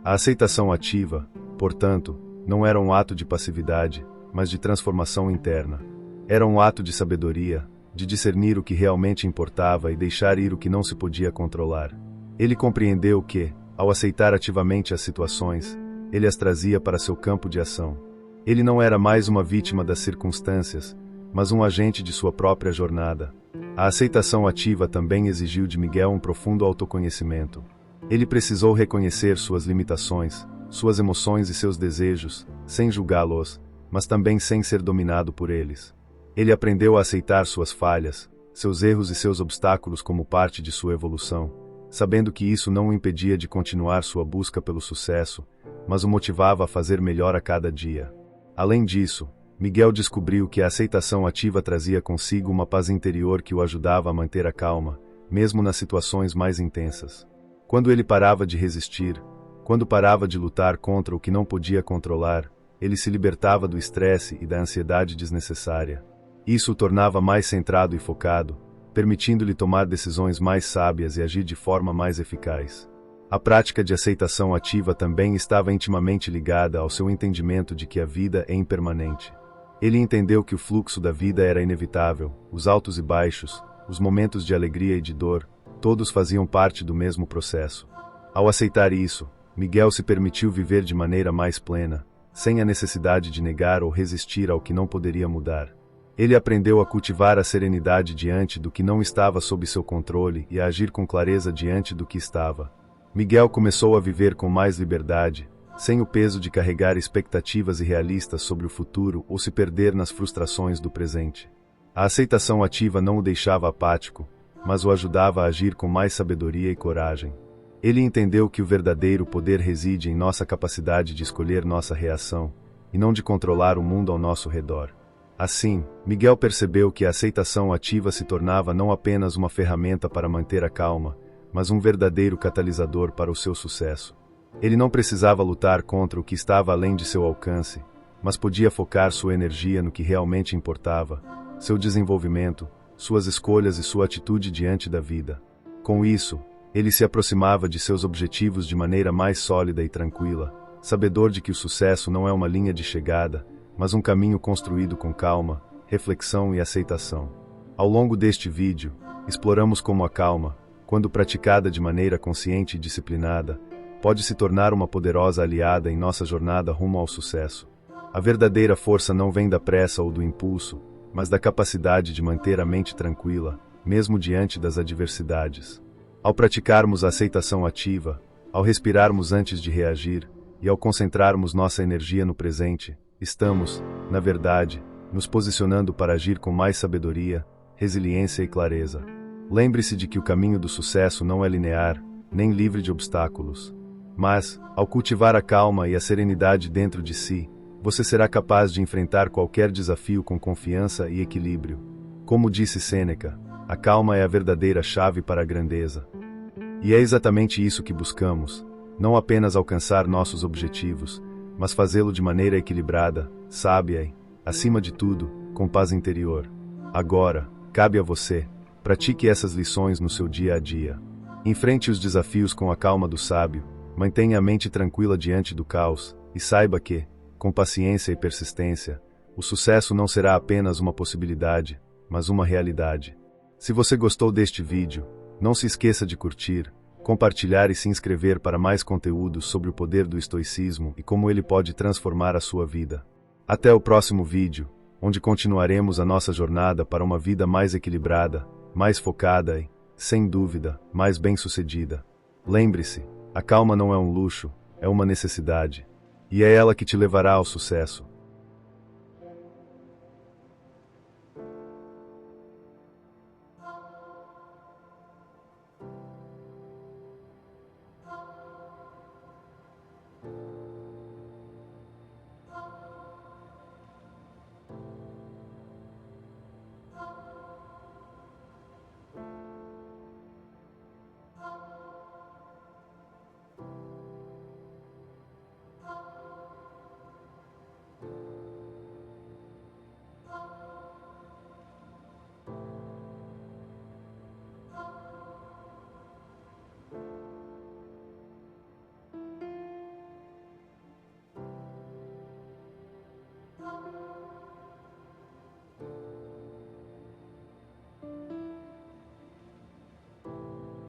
A aceitação ativa, portanto, não era um ato de passividade, mas de transformação interna. Era um ato de sabedoria, de discernir o que realmente importava e deixar ir o que não se podia controlar. Ele compreendeu que, ao aceitar ativamente as situações, ele as trazia para seu campo de ação. Ele não era mais uma vítima das circunstâncias, mas um agente de sua própria jornada. A aceitação ativa também exigiu de Miguel um profundo autoconhecimento. Ele precisou reconhecer suas limitações, suas emoções e seus desejos, sem julgá-los, mas também sem ser dominado por eles. Ele aprendeu a aceitar suas falhas, seus erros e seus obstáculos como parte de sua evolução, sabendo que isso não o impedia de continuar sua busca pelo sucesso, mas o motivava a fazer melhor a cada dia. Além disso, Miguel descobriu que a aceitação ativa trazia consigo uma paz interior que o ajudava a manter a calma, mesmo nas situações mais intensas. Quando ele parava de resistir, quando parava de lutar contra o que não podia controlar, ele se libertava do estresse e da ansiedade desnecessária. Isso o tornava mais centrado e focado, permitindo-lhe tomar decisões mais sábias e agir de forma mais eficaz. A prática de aceitação ativa também estava intimamente ligada ao seu entendimento de que a vida é impermanente. Ele entendeu que o fluxo da vida era inevitável, os altos e baixos, os momentos de alegria e de dor, todos faziam parte do mesmo processo. Ao aceitar isso, Miguel se permitiu viver de maneira mais plena, sem a necessidade de negar ou resistir ao que não poderia mudar. Ele aprendeu a cultivar a serenidade diante do que não estava sob seu controle e a agir com clareza diante do que estava. Miguel começou a viver com mais liberdade, sem o peso de carregar expectativas irrealistas sobre o futuro ou se perder nas frustrações do presente. A aceitação ativa não o deixava apático, mas o ajudava a agir com mais sabedoria e coragem. Ele entendeu que o verdadeiro poder reside em nossa capacidade de escolher nossa reação, e não de controlar o mundo ao nosso redor. Assim, Miguel percebeu que a aceitação ativa se tornava não apenas uma ferramenta para manter a calma, mas um verdadeiro catalisador para o seu sucesso. Ele não precisava lutar contra o que estava além de seu alcance, mas podia focar sua energia no que realmente importava, seu desenvolvimento, suas escolhas e sua atitude diante da vida. Com isso, ele se aproximava de seus objetivos de maneira mais sólida e tranquila, sabedor de que o sucesso não é uma linha de chegada, mas um caminho construído com calma, reflexão e aceitação. Ao longo deste vídeo, exploramos como a calma, quando praticada de maneira consciente e disciplinada, pode se tornar uma poderosa aliada em nossa jornada rumo ao sucesso. A verdadeira força não vem da pressa ou do impulso, mas da capacidade de manter a mente tranquila, mesmo diante das adversidades. Ao praticarmos a aceitação ativa, ao respirarmos antes de reagir, e ao concentrarmos nossa energia no presente, estamos, na verdade, nos posicionando para agir com mais sabedoria, resiliência e clareza. Lembre-se de que o caminho do sucesso não é linear, nem livre de obstáculos. Mas, ao cultivar a calma e a serenidade dentro de si, você será capaz de enfrentar qualquer desafio com confiança e equilíbrio. Como disse Sêneca, a calma é a verdadeira chave para a grandeza. E é exatamente isso que buscamos, não apenas alcançar nossos objetivos, mas fazê-lo de maneira equilibrada, sábia e, acima de tudo, com paz interior. Agora, cabe a você, pratique essas lições no seu dia a dia. Enfrente os desafios com a calma do sábio, mantenha a mente tranquila diante do caos, e saiba que, com paciência e persistência, o sucesso não será apenas uma possibilidade, mas uma realidade. Se você gostou deste vídeo, não se esqueça de curtir, compartilhar e se inscrever para mais conteúdos sobre o poder do estoicismo e como ele pode transformar a sua vida. Até o próximo vídeo, onde continuaremos a nossa jornada para uma vida mais equilibrada, mais focada e, sem dúvida, mais bem-sucedida. Lembre-se, a calma não é um luxo, é uma necessidade. E é ela que te levará ao sucesso.